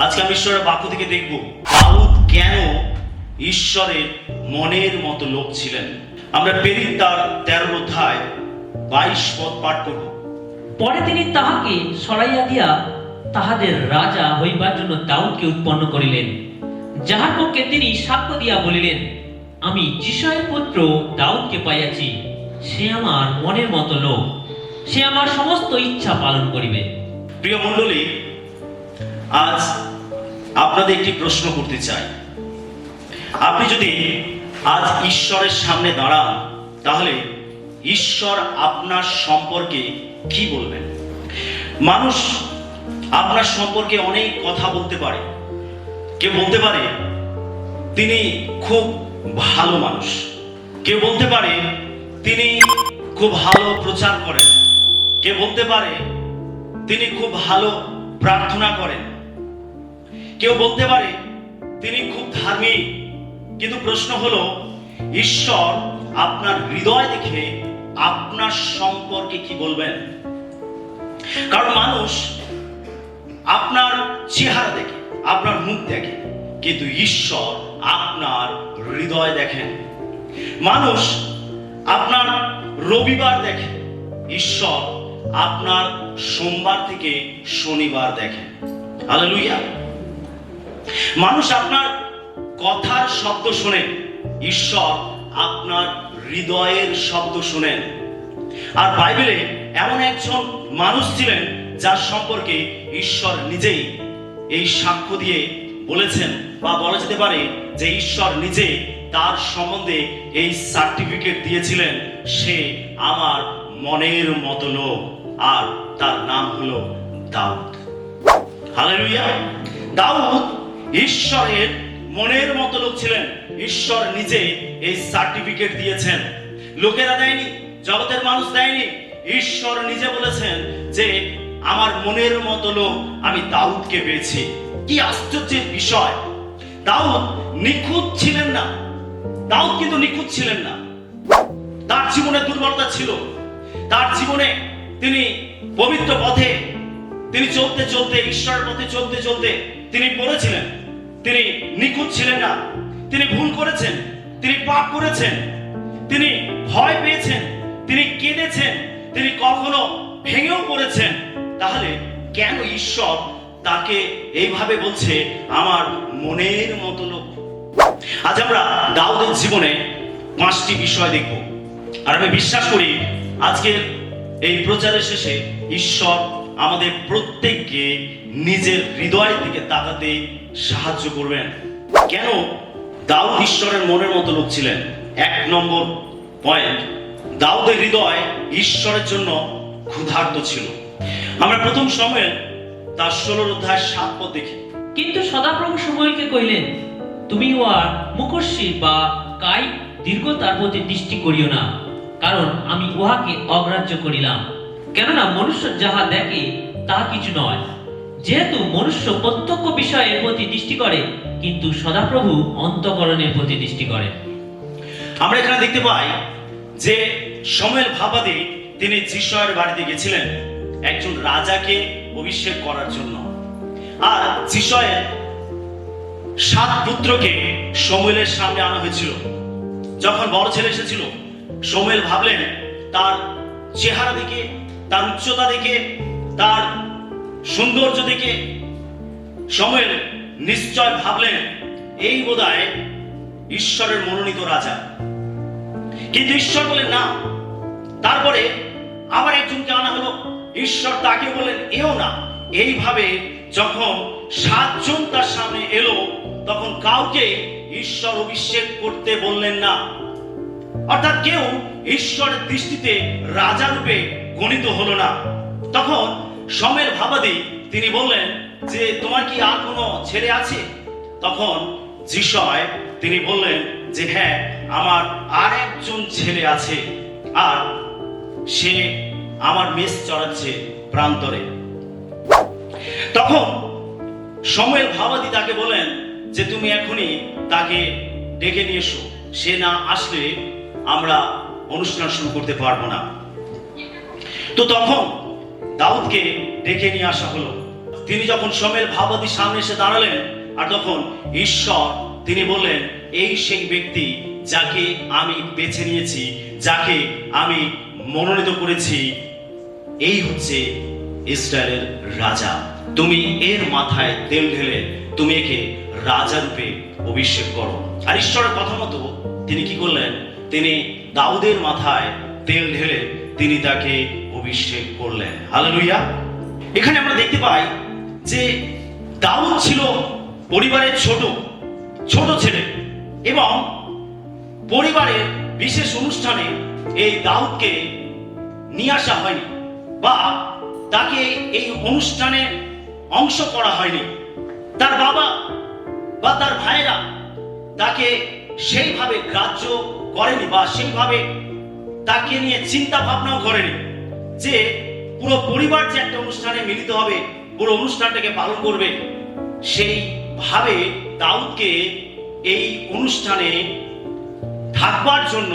আজকে আমি ঈশ্বরের বাক্য থেকে দেখব দাউদ কেন ঈশ্বরের মনের মতো লোক ছিলেন। আমরা পেরিত তার 13 অধ্যায় 22 পদ পাঠ করব। পরে তিনি তাহাকে সরাইয়া দিয়া তাহাদের রাজা হইবার জন্য দাউদকে উৎপন্ন করিলেন, যাহার পক্ষে তিনি সাক্ষ্য দিয়া বলিলেন, আমি যিশয়ের পুত্র দাউদকে পাইয়াছি, সে আমার মনের মতো লোক, সে আমার সমস্ত ইচ্ছা পালন করিবে। প্রিয় মণ্ডলী, আজ আপনাদের একটি প্রশ্ন করতে চাই। আপনি যদি আজ ঈশ্বরের সামনে দাঁড়ান, তাহলে ঈশ্বর আপনার সম্পর্কে কি বলবেন? মানুষ আপনার সম্পর্কে অনেক কথা বলতে পারে। কেউ বলতে পারে তিনি খুব ভালো মানুষ, কেউ বলতে পারে তিনি খুব ভালো প্রচার করেন, কেউ বলতে পারে তিনি খুব ভালো প্রার্থনা করেন, কেউ বলতে পারে তিনি খুব ধার্মিক। কিন্তু প্রশ্ন হলো, ঈশ্বর আপনার হৃদয় দেখে আপনার সম্পর্কে কি বলবেন? কারণ মানুষ আপনার চেহারা দেখে, আপনার মুখ দেখে, কিন্তু ঈশ্বর আপনার হৃদয় দেখেন। মানুষ আপনার রবিবার দেখে, ঈশ্বর আপনার সোমবার থেকে শনিবার দেখেন। হালেলুয়া। মানুষ আপনার কথার শব্দ শোনে, ঈশ্বর আপনার হৃদয়ের শব্দ শোনেন। আর বাইবেলে এমন একজন মানুষ ছিলেন যার সম্পর্কে ঈশ্বর নিজেই এই সাক্ষ্য দিয়ে বলেছেন, বা বলা যেতে পারে যে ঈশ্বর নিজে তার সম্বন্ধে এই সার্টিফিকেট দিয়েছিলেন, সে আমার মনের মতো লোক, আর তার নাম হলো দাউদ। হালেলুয়া। দাউদ ঈশ্বরের মনের মতো লোক ছিলেন। ঈশ্বর নিজে এই সার্টিফিকেট দিয়েছেন, লোকেরা দেয়নি, জগতের মানুষ দেয়নি। ঈশ্বর নিজে বলেছেন যে আমার মনের মতো লোক আমি দাউদকে পেয়েছি। কি আশ্চর্যের বিষয়! দাউদ নিখুঁত ছিলেন না। দাউদ কিন্তু নিখুঁত ছিলেন না। তার জীবনে দুর্বলতা ছিল। তার জীবনে তিনি পবিত্র পথে তিনি চলতে চলতে, ঈশ্বরের পথে চলতে চলতে তিনি পড়েছিলেন। তিনি নিখুঁত ছিলেন না। তিনি ভুল করেছেন, তিনি পাপ করেছেন, তিনি ভয় পেয়েছেন, তিনি কেঁদেছেন, তিনি কখনো ভেঙেও পড়েছেন। তাহলে কেন ঈশ্বর তাকে এইভাবে বলছে আমার মনের মতো লোক? আজ আমরা দাউদের জীবনে 5টি বিষয় দেখব। আর আমি বিশ্বাস করি আজকের এই প্রচারের শেষে ঈশ্বর আমাদের প্রত্যেককে নিজের হৃদয়ের দিকে তাকাতে সাহায্য করবেন। কেন দাউদ ঈশ্বরের মনের মতো লোক ছিলেন? 1 নম্বর পয়েন্ট, দাউদের হৃদয় ঈশ্বরের জন্য ক্ষুধার্ত ছিল। আমরা প্রথম সময়ে তার 16 অধ্যায় 7 পদ দেখি। কিন্তু সদাপ্রভু শমূয়েলকে কহিলেন, তুমি উহার মুখশ্রী বা কাই দীর্ঘতার প্রতি দৃষ্টি করিও না, কারণ আমি উহাকে অগ্রাহ্য করিলাম। কেননা মনুষ্য যাহা দেখে তাহা কিছু নয়, যেহেতু মনুষ্য প্রত্যক্ষ বিষয়ের প্রতি দৃষ্টি করে, কিন্তু সদাপ্রভু অন্তঃকরণের প্রতি দৃষ্টি করে। আমরা এখানে দেখতে পাই যে শমূয়েল ভাবাদী তিনি যিশয়ের বাড়িতে গেছিলেন একজন রাজাকে অভিষেক করার জন্য। আর যিশয়ের 7 পুত্রকে শমূয়েলের সামনে আনা হয়েছিল। যখন বড় ছেলে এসেছিল, শমূয়েল ভাবলেন তার চেহারা দেখে, তার উচ্চতা দেখে, তার সৌন্দর্য দেখে শমূয়েল নিশ্চয় ভাবলেন এই বোধহয় ঈশ্বরের মনোনীত রাজা। কিন্তু ঈশ্বর বলেন না। তারপরে আবার একজনকে আনা হলো, ঈশ্বর তাকে বললেন এও না। এইভাবে যখন 7 জন তার সামনে এলো, তখন কাউকে ঈশ্বর অভিষেক করতে বললেন না। অর্থাৎ কেউ ঈশ্বরের দৃষ্টিতে রাজা রূপে গণিত হলো না। তখন শমূয়েল ভাবাদী তিনি বললেন যে তোমার কি আর কোনো ছেলে আছে? তখন যিশয় তিনি বললেন যে হ্যাঁ, আমার আর একজন ছেলে আছে, আর সে আমার মেষ চড়াচ্ছে প্রান্তরে। তখন শমূয়েল ভাবাদী তাকে বলেন যে তুমি এখনই তাকে ডেকে নিয়ে এসো, সে না আসলে আমরা অনুষ্ঠান শুরু করতে পারবো না। তো তখন দাউদকে ডেকে নিয়ে আসা হলো। তিনি যখন শমুয়েল ভাববাদীর সামনে এসে দাঁড়ালেন, আর তখন ঈশ্বর তিনি বললেন, এই সেই ব্যক্তি যাকে আমি বেছে নিয়েছি, যাকে আমি মনোনীত করেছি, এই হচ্ছে ইসরায়েলের রাজা। তুমি এর মাথায় তেল ঢেলে তুমি একে রাজা রূপে অভিষেক করো। আর ঈশ্বরের কথা মতো তিনি কি করলেন? তিনি দাউদের মাথায় তেল ঢেলে তিনি তাকে অভিষেক করলেন। হালেলুয়া। এখানে আমরা দেখতে পাই যে দাউদ ছিল পরিবারের ছোট ছেলে, এবং পরিবারের বিশেষ অনুষ্ঠানে এই দাউদকে নিয়ে আসা হয়নি বা তাকে এই অনুষ্ঠানে অংশ করা হয়নি। তার বাবা বা তার ভাইরা তাকে সেইভাবে গ্রাহ্য করেনি বা সেইভাবে তাকে নিয়ে চিন্তা ভাবনাও করেনি যে পুরো পরিবার যে একটা অনুষ্ঠানে মিলিত হবে, পুরো অনুষ্ঠানটাকে পালন করবে। সেইভাবে দাউদকে এই অনুষ্ঠানে থাকবার জন্য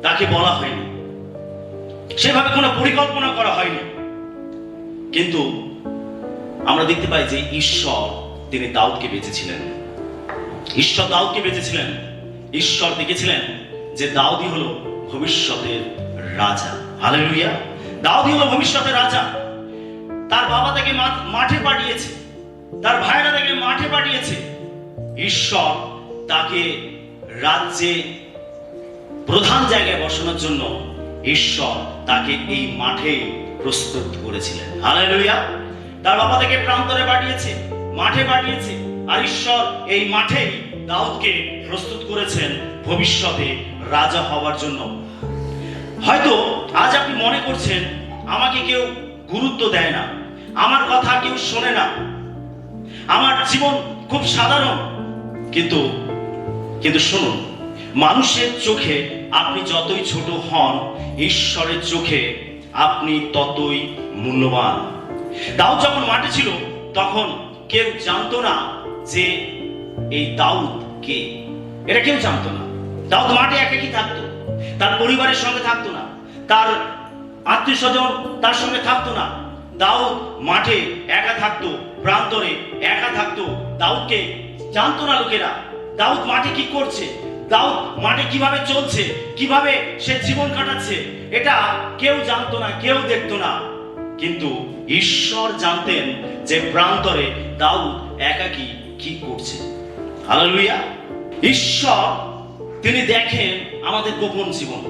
তাকে বলা হয়নি, সেভাবে কোনো পরিকল্পনা করা হয়নি। কিন্তু আমরা দেখতে পাই যে ঈশ্বর তিনি দাউদকে বেঁচেছিলেন। ঈশ্বর দাউদকে বেঁচেছিলেন। ঈশ্বর দেখেছিলেন যে দাউদই হলো ভবিষ্যতের রাজা। হালেলুয়া। দাউদই হলো ভবিষ্যতের রাজা। তার বাবা তাকে মাঠে পাঠিয়েছে, তার ভাইরা তাকে মাঠে পাঠিয়েছে। ঈশ্বর তাকে রাজ্যে প্রধান জায়গায় বসানোর জন্য ঈশ্বর তাকে এই মাঠে প্রস্তুত করেছিলেন। হালেলুয়া। তার বাবা তাকে প্রান্তরে পাঠিয়েছে, মাঠে পাঠিয়েছে, আর ঈশ্বর এই মাঠেই দাউদকে প্রস্তুত করেছেন ভবিষ্যতে রাজা হওয়ার জন্য। হয়তো আজ আপনি মনে করছেন আমাকে কেউ গুরুত্ব দেয় না, আমার কথা কেউ শোনে না, আমার জীবন খুব সাধারণ। কিন্তু শুনুন, মানুষের চোখে আপনি যতই ছোট হন, ঈশ্বরের চোখে আপনি ততই মূল্যবান। দাউদ যখন মাঠে ছিল তখন কেউ জানতো না যে এই দাউদ কে, এটা কেউ জানতো না। দাউদ মাঠে একাকী থাকতো, তার পরিবারের সঙ্গে থাকতো না, তার আত্মীয় স্বজন তার সঙ্গে থাকতো না। দাউদ মাঠে একা থাকতো, প্রান্তরে একা থাকতো। দাউদকে জানতো না লোকেরা দাউদ মাঠে কি করছে, দাউদ মাঠে কিভাবে চলছে, কিভাবে সে জীবন কাটাচ্ছে, এটা কেউ জানতো না, কেউ দেখতো না। কিন্তু ঈশ্বর জানতেন যে প্রান্তরে দাউদ একাকী কি করছে। হালেলুয়া। ঈশ্বর তিনি দেখেন আমাদের গোপন জীবন।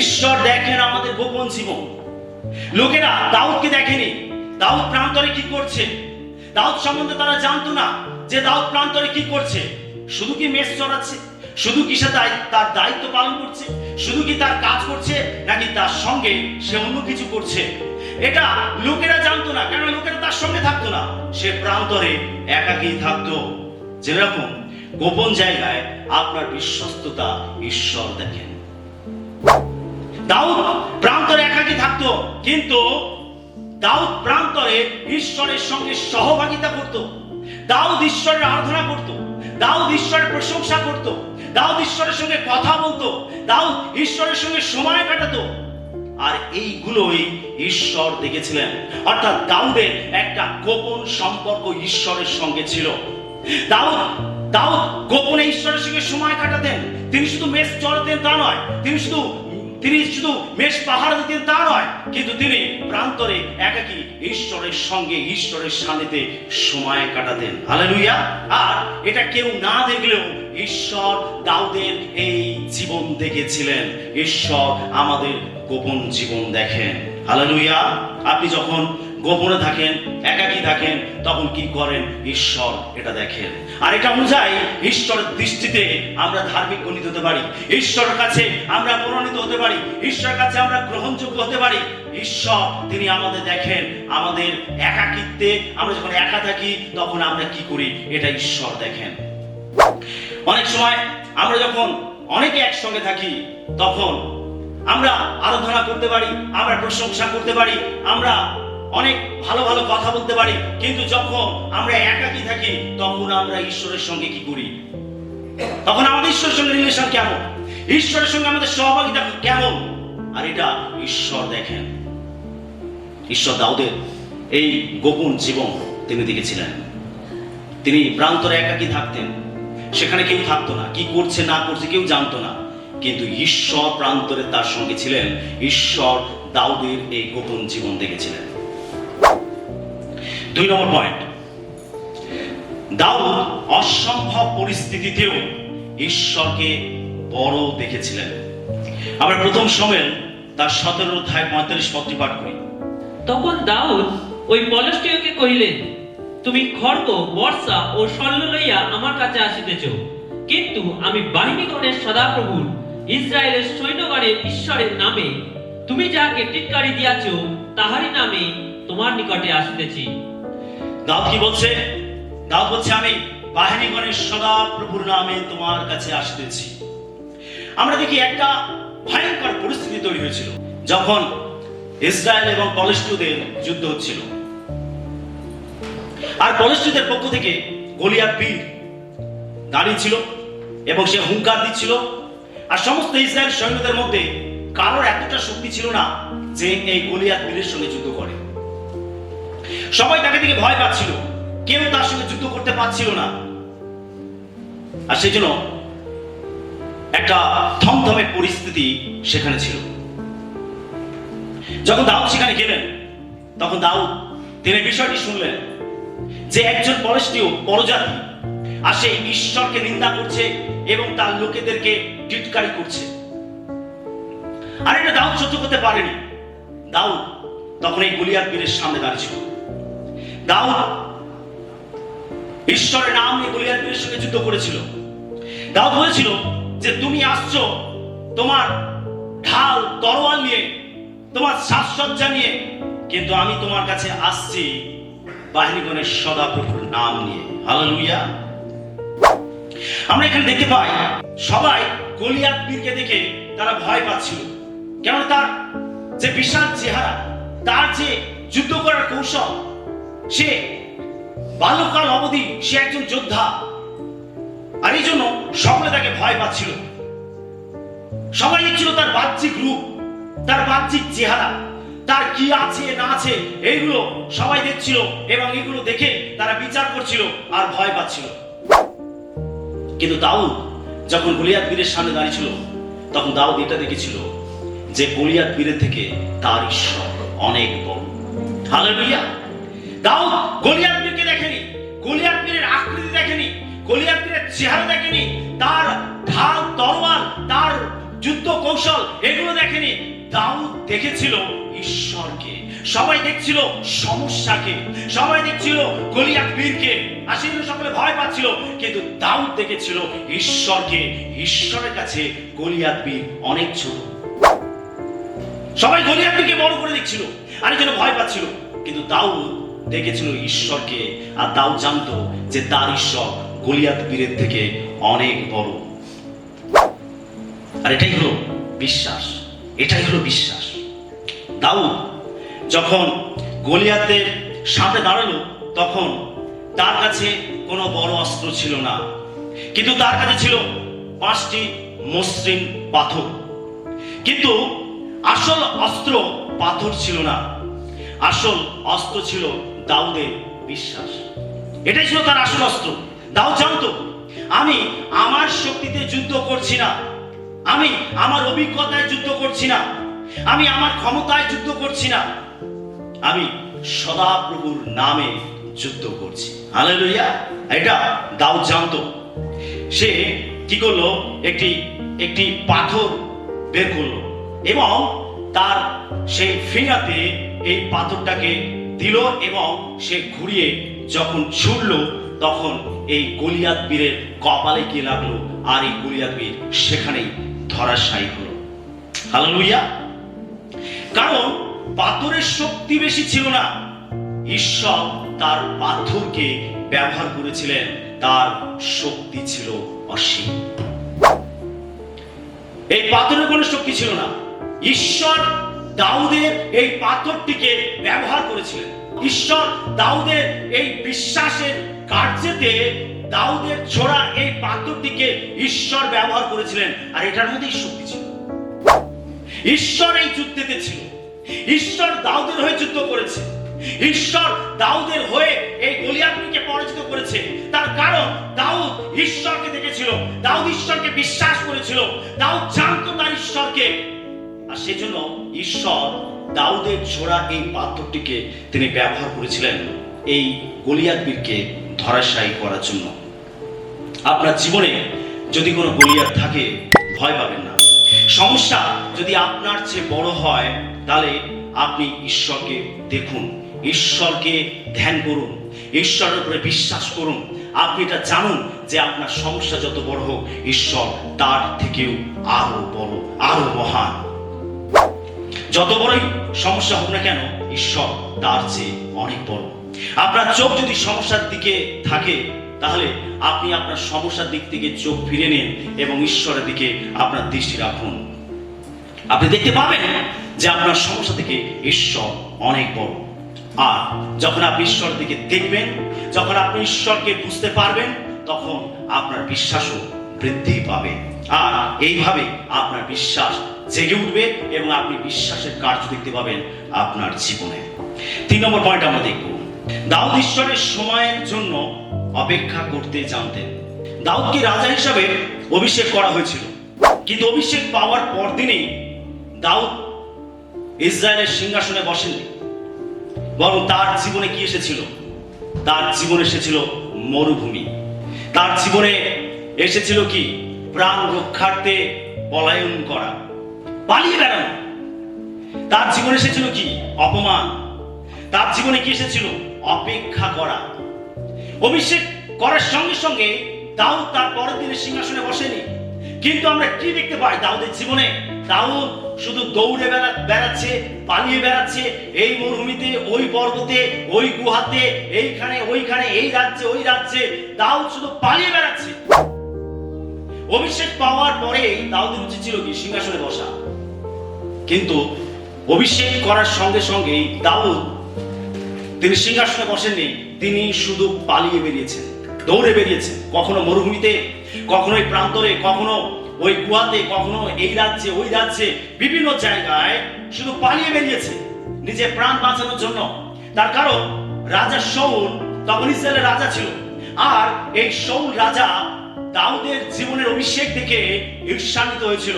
ঈশ্বর দেখেন আমাদের গোপন জীবন। লোকেরা দাউদকে দেখেনি, দাউদ প্রান্তরে কি করছে, দাউদ সম্বন্ধে তারা জানতো না যে দাউদ প্রান্তরে কি করছে। শুধু কি মেষ চড়াচ্ছে, শুধু কি সে তার দায়িত্ব পালন করছে, শুধু কি তার কাজ করছে, নাকি তার সঙ্গে সে অন্য কিছু করছে, এটা লোকেরা জানতো না। কেন? লোকেরা তার সঙ্গে থাকতো না, সে প্রান্তরে একাকী থাকতো। যেরকম গোপন জায়গায় আপনার বিশ্বস্ততা ঈশ্বর দেখেন। দাউদ প্রান্তরে একাকী থাকতো, কিন্তু দাউদ প্রান্তরে ঈশ্বরের সঙ্গে সহভাগিতা করত। দাউদ ঈশ্বরের আরাধনা করত, দাউদ ঈশ্বরের প্রশংসা করত, দাউদ ঈশ্বরের সঙ্গে কথা বলতো, দাউদ ঈশ্বরের সঙ্গে সময় কাটাতো। আর এইগুলোই ঈশ্বর দেখেছিলেন। অর্থাৎ দাউদের একটা গোপন সম্পর্ক ঈশ্বরের সঙ্গে ছিল। দাউদ গোপনে ঈশ্বরের সঙ্গে সময় কাটাতেন। তিনি শুধু মেষ চড়াতেন তা নয়, তিনি শুধু মেষ পাহাড় দিতেন তা নয়, কিন্তু তিনি প্রান্তরে একাকী ঈশ্বরের সঙ্গে, ঈশ্বরের সান্নিধ্যে সময় কাটাতেন। হালেলুয়া। আর এটা কেউ না দেখলেও ঈশ্বর দাউদের এই জীবন দেখেছিলেন। ঈশ্বর আমাদের গোপন জীবন দেখেন। হালেলুয়া। আপনি যখন গোপনে থাকেন, একাকী থাকেন, তখন কি করেন? ঈশ্বর এটা দেখেন। আর এটা অনুযায়ী ঈশ্বরের দৃষ্টিতে আমরা ধার্মিক গণিত হতে পারি, ঈশ্বরের কাছে আমরা মনোনীত হতে পারি, ঈশ্বরের কাছে আমরা গ্রহণযোগ্য হতে পারি। ঈশ্বর তিনি আমাদের দেখেন। আমাদের একাকিত্বে আমরা যখন একা থাকি তখন আমরা কি করি, এটা ঈশ্বর দেখেন। অনেক সময় আমরা যখন অনেকে একসঙ্গে থাকি তখন আমরা আরাধনা করতে পারি, আমরা প্রশংসা করতে পারি, আমরা অনেক ভালো ভালো কথা বলতে পারি। কিন্তু যখন আমরা একাকী থাকি তখন আমরা ঈশ্বরের সঙ্গে কি করি? তখন আমাদের ঈশ্বরের সঙ্গে রিলেশন কেমন, ঈশ্বরের সঙ্গে আমাদের সহভাগিতা কেমন? আর এটা ঈশ্বর দেখেন। ঈশ্বর দাউদের এই গোপন জীবন তিনি দেখেছিলেন। তিনি প্রান্তরে একাকী থাকতেন, সেখানে কেউ থাকতো না, কি করছে না করছে কেউ জানতো না, কিন্তু ঈশ্বর প্রান্তরে তার সঙ্গে ছিলেন। ঈশ্বর দাউদের এই গোপন জীবন দেখেছিলেন। 2 নম্বর পয়েন্ট, দাউদ অসম্ভব পরিস্থিতিতেও ঈশ্বরকে বড় দেখেছিলেন। আমরা 1 শমূয়েল তার 17 অধ্যায় 45 পদটি পাঠ করি। তখন দাউদ ওই পলষ্টীয়কে কহিলেন, তুমি খড়গ, বর্ষা ও শল্য লইয়া আমার কাছে আসিতেছ, কিন্তু আমি বাহিনীগণের সদাপ্রভুর ইসরায়েলের সৈন্যগণের ঈশ্বরের নামে তুমি যাহাকে টিটকারি দিয়াছ তাহারই নামে তোমার নিকটে আসিতেছি। দাউদ কি বলছে? দাউদ বলছে, আমি বাহিনীগণের সদাপ্রভুর নামে তোমার কাছে আসতেছি। আমরা দেখি একটা ভয়ঙ্কর পরিস্থিতি তৈরি হয়েছিল যখন ইসরায়েল এবং পলিষ্টীয়দের যুদ্ধ হচ্ছিল। আর পলিষ্টীয়দের পক্ষ থেকে গলিয়াত বীর দাঁড়িয়ে ছিল এবং সে হুঙ্কার দিচ্ছিল। আর সমস্ত ইসরায়েল সৈন্যদের মধ্যে কারোর এতটা শক্তি ছিল না যে এই গলিয়াত বীরের সঙ্গে যুদ্ধ করে। সবাই তাকে থেকে ভয় পাচ্ছিল, কেউ তার সঙ্গে যুদ্ধ করতে পারছিল না। আর সেই জন্য একটা থমথমে পরিস্থিতি সেখানে ছিল। যখন দাউদ সেখানে গেলেন, তখন দাউদ তিনি বিষয়টি শুনলেন যে একজন পলিষ্টীয় পরজাতি আর সে ঈশ্বরকে নিন্দা করছে এবং তার লোকেদেরকে টিটকারি করছে। আর এটা দাউদ সহ্য করতে পারেনি। দাউদ তখন এই গলিয়াত বীরের সামনে দাঁড়িয়েছিল। দাউদ ঈশ্বরের নাম নিয়ে গলিয়াত বীরের সঙ্গে যুদ্ধ করেছিল। দাউদ বলেছিল যে তুমি আসছো তোমার ঢাল তরোয়াল নিয়ে, তোমার সাজসজ্জা নিয়ে, কিন্তু আমি তোমার কাছে আসছি বাহিনীগণের সদাপ্রভুর নাম নিয়ে। হালেলুয়া। আমরা এখানে দেখতে পাই সবাই গলিয়াত বীরকে দেখে তারা ভয় পাচ্ছিল, কেন তার যে বিশাল চেহারা, তার যে যুদ্ধ করার কৌশল, সে বাল্যকাল অবধি সে একজন যোদ্ধা। আর এই জন্য সকলে তাকে ভয় পাচ্ছিল। সবাই দেখছিল তার বাহ্যিক রূপ, তার বাহ্যিক চেহারা, তার কি আছে না আছে এইগুলো সবাই দেখছিল এবং এগুলো দেখে তারা বিচার করছিল আর ভয় পাচ্ছিল। কিন্তু দাউদ যখন গলিয়াত বীরের সামনে দাঁড়িয়েছিল, তখন দাউদ এটা দেখেছিল যে গলিয়াত বীরের থেকে তার ঈশ্বর অনেক বড়। হালেলুয়া। দাউদ গলিয়াত বীরকে দেখেনি, গলিয়াত বীরের আকৃতি দেখেনি, গলিয়াত বীরের চেহারা দেখেনি, তার ঢাল তরোয়াল, তার যুদ্ধ কৌশল এগুলো দেখেনি। দাউদ দেখেছিল ঈশ্বরকে। সবাই দেখছিল সমস্যাকে, সবাই দেখছিল গলিয়াত বীরকে, আর সেজন্য সকলে ভয় পাচ্ছিল। কিন্তু দাউদ দেখেছিল ঈশ্বরকে। ঈশ্বরের কাছে গলিয়াত বীর অনেক ছোট। সবাই গলিয়াত বীরকে বড় করে দেখছিল আর এই জন্য ভয় পাচ্ছিল। কিন্তু দাউদ দেখেছিল ঈশ্বরকে, আর দাউদ জানতো যে তার ঈশ্বর গলিয়াত বীরের থেকে অনেক বড়। আর এটাই হলো বিশ্বাস, এটাই হলো বিশ্বাস। দাউদ যখন গলিয়াতের সাথে দাঁড়ালো, তখন তার কাছে কোনো বড় অস্ত্র ছিল না, কিন্তু তার কাছে ছিল 5টি মসৃণ পাথর। কিন্তু আসল অস্ত্র পাথর ছিল না, আসল অস্ত্র ছিল দাউদের বিশ্বাস। এটাই ছিল তার আসল অস্ত্র। দাউদ জানতো, আমি আমার শক্তিতে যুদ্ধ করছি না, আমি আমার অভিজ্ঞতায় যুদ্ধ করছি না, আমি আমার ক্ষমতায় যুদ্ধ করছি না, আমি সদাপ্রভুর নামে যুদ্ধ করছি। হালেলুয়া। এটা দাউদ জানতো। সে কি করলো, একটি পাথর বের করলো এবং তার সেই ফিঙাতে এই পাথরটাকে দিল এবং সে ঘুরিয়ে যখন ছুড়লো, তখন এই গলিয়াত বীরের কপালে গিয়ে লাগলো, আর এই গলিয়াত বীর সেখানেই ধরাশায়ী হলো। হালেলুয়া। কারণ পাথরের শক্তি বেশি ছিল না, ঈশ্বর তার পাথরকে ব্যবহার করেছিলেন, তার শক্তি ছিল অসীম। এই পাথরের কোনো শক্তি ছিল না, ঈশ্বর দাউদের এই পাথরটিকে ব্যবহার করেছিলেন। ঈশ্বর দাউদের এই বিশ্বাসের কার্যেতে দাউদের ছোড়া এই পাথরটিকে ঈশ্বর ব্যবহার করেছিলেন, আর এটার মধ্যেই শক্তি ছিল। ঈশ্বর এই যুদ্ধেতে ছিল, ঈশ্বর দাউদের হয়ে যুদ্ধ করেছে। ঈশ্বর দাউদের হয়ে এই গলিয়াতকে পরাজিত করেছে। তার কারণ দাউদ ঈশ্বরকে দেখেছিল, দাউদ ঈশ্বরকে বিশ্বাস করেছিল, দাউদ জানতো তার ঈশ্বরকে। আর সেজন্য ঈশ্বর দাউদের ছোড়া এই পাথরটিকে তিনি ব্যবহার করেছিলেন এই গলিয়াত বীরকে ধরাশায়ী করার জন্য। আপনার জীবনে যদি কোনো গলিয়াত থাকে, ভয় পাবেন না। সমস্যা যদি আপনার চেয়ে বড় হয়, তাহলে আপনি ঈশ্বরকে দেখুন, ঈশ্বরকে ধ্যান করুন, ঈশ্বরের উপরে বিশ্বাস করুন। আপনি এটা জানুন যে আপনার সমস্যা যত বড় হোক, ঈশ্বর তার থেকেও আরো বড়, আরো মহান। যত বড়ই সমস্যা হোক না কেন, ঈশ্বর তার চেয়ে অনেক বড়। আপনার চোখ যদি সমস্যার দিকে থাকে, তাহলে আপনি আপনার সমস্যার দিক থেকে চোখ ফিরে নিন এবং ঈশ্বরের দিকে আপনার দৃষ্টি রাখুন। আপনি দেখতে পাবেন যে আপনার সমস্যা থেকে ঈশ্বর অনেক বড়। আর যখন আপনি ঈশ্বরের দিকে দেখবেন, যখন আপনি ঈশ্বরকে বুঝতে পারবেন, তখন আপনার বিশ্বাসও বৃদ্ধি পাবে। আর এইভাবে আপনার বিশ্বাস জেগে উঠবে এবং আপনি বিশ্বাসের কার্য দেখতে পাবেন আপনার জীবনে। 3 নম্বর পয়েন্ট আমরা দেখব, দাউদ ঈশ্বরের সময়ের জন্য অপেক্ষা করতে জানতেন। দাউদকে রাজা হিসাবে অভিষেক করা হয়েছিল, কিন্তু অভিষেক পাওয়ার পর দিনই দাউদ ইসরায়েলের সিংহাসনে বসেননি, বরং তার জীবনে কি এসেছিল? তার জীবনে এসেছিল মরুভূমি। তার জীবনে এসেছিল কি? প্রাণ রক্ষার্থে পলায়ন করা, পালিয়ে বেড়ানো। তার জীবনে এসেছিল কি? অপমান। তার জীবনে কি এসেছিল? অপেক্ষা করা। অভিষেক করার সঙ্গে সঙ্গে দাউদ তার পরের দিনে সিংহাসনে বসেনি, কিন্তু আমরা কি দেখতে পাই দাউদের জীবনে? দাউদ শুধু দৌড়ে বেড়াচ্ছে, পালিয়ে বেড়াচ্ছে, এই মরুভূমিতে, ওই পর্বতে, ওই গুহাতে, এইখানে ওইখানে, এই রাজ্যে ওই রাজ্যে, দাউদ শুধু পালিয়ে বেড়াচ্ছে। অভিষেক পাওয়ার পরে দাউদের উচিত ছিল কি? সিংহাসনে বসা। কিন্তু অভিষেক করার সঙ্গে সঙ্গে দাউদ তিনি সিংহাসনে বসেননি, তিনি শুধু পালিয়ে বেরিয়েছেন, দৌড়ে বেরিয়েছেন। কখনো মরুভূমিতে, কখনো এই প্রান্তরে, কখনো ওই গুহাতে, কখনো এই রাজ্যে ওই রাজ্যে, বিভিন্ন জায়গায় শুধু পালিয়ে বেরিয়েছে নিজের প্রাণ বাঁচানোর জন্য। তার কারণ রাজা শাউল তখন ইসরায়েলের রাজা ছিল, আর এই শাউল রাজা দাউদের জীবনের অভিষেক দেখে ঈর্ষান্বিত হয়েছিল,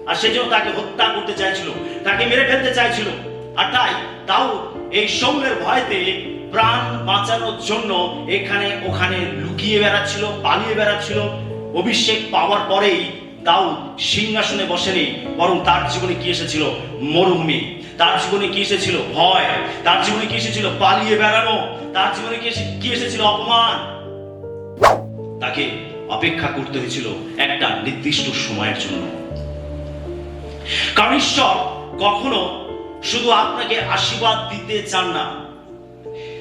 আর সেজন্য তাকে হত্যা করতে চাইছিল, তাকে মেরে ফেলতে চাইছিল। আর তাই দাউদ এই শাউলের ভয়তে প্রাণ বাঁচানোর জন্য এখানে ওখানে লুকিয়ে বেড়াচ্ছিল, পালিয়ে বেড়াচ্ছিল। অভিষেক পাওয়ার পরেই দাউদ সিংহাসনে বসেনি, বরং তার জীবনে কি এসেছিল? মরুভূমি। তার জীবনে কি এসেছিল? ভয়। তার জীবনে কি এসেছিল? পালিয়ে বেড়ানো। তার জীবনে কি এসেছিল? অপমান। তাকে অপেক্ষা করতে হয়েছিল একটা নির্দিষ্ট সময়ের জন্য। কারণ ঈশ্বর কখনো শুধু আপনাকে আশীর্বাদ দিতে চান না,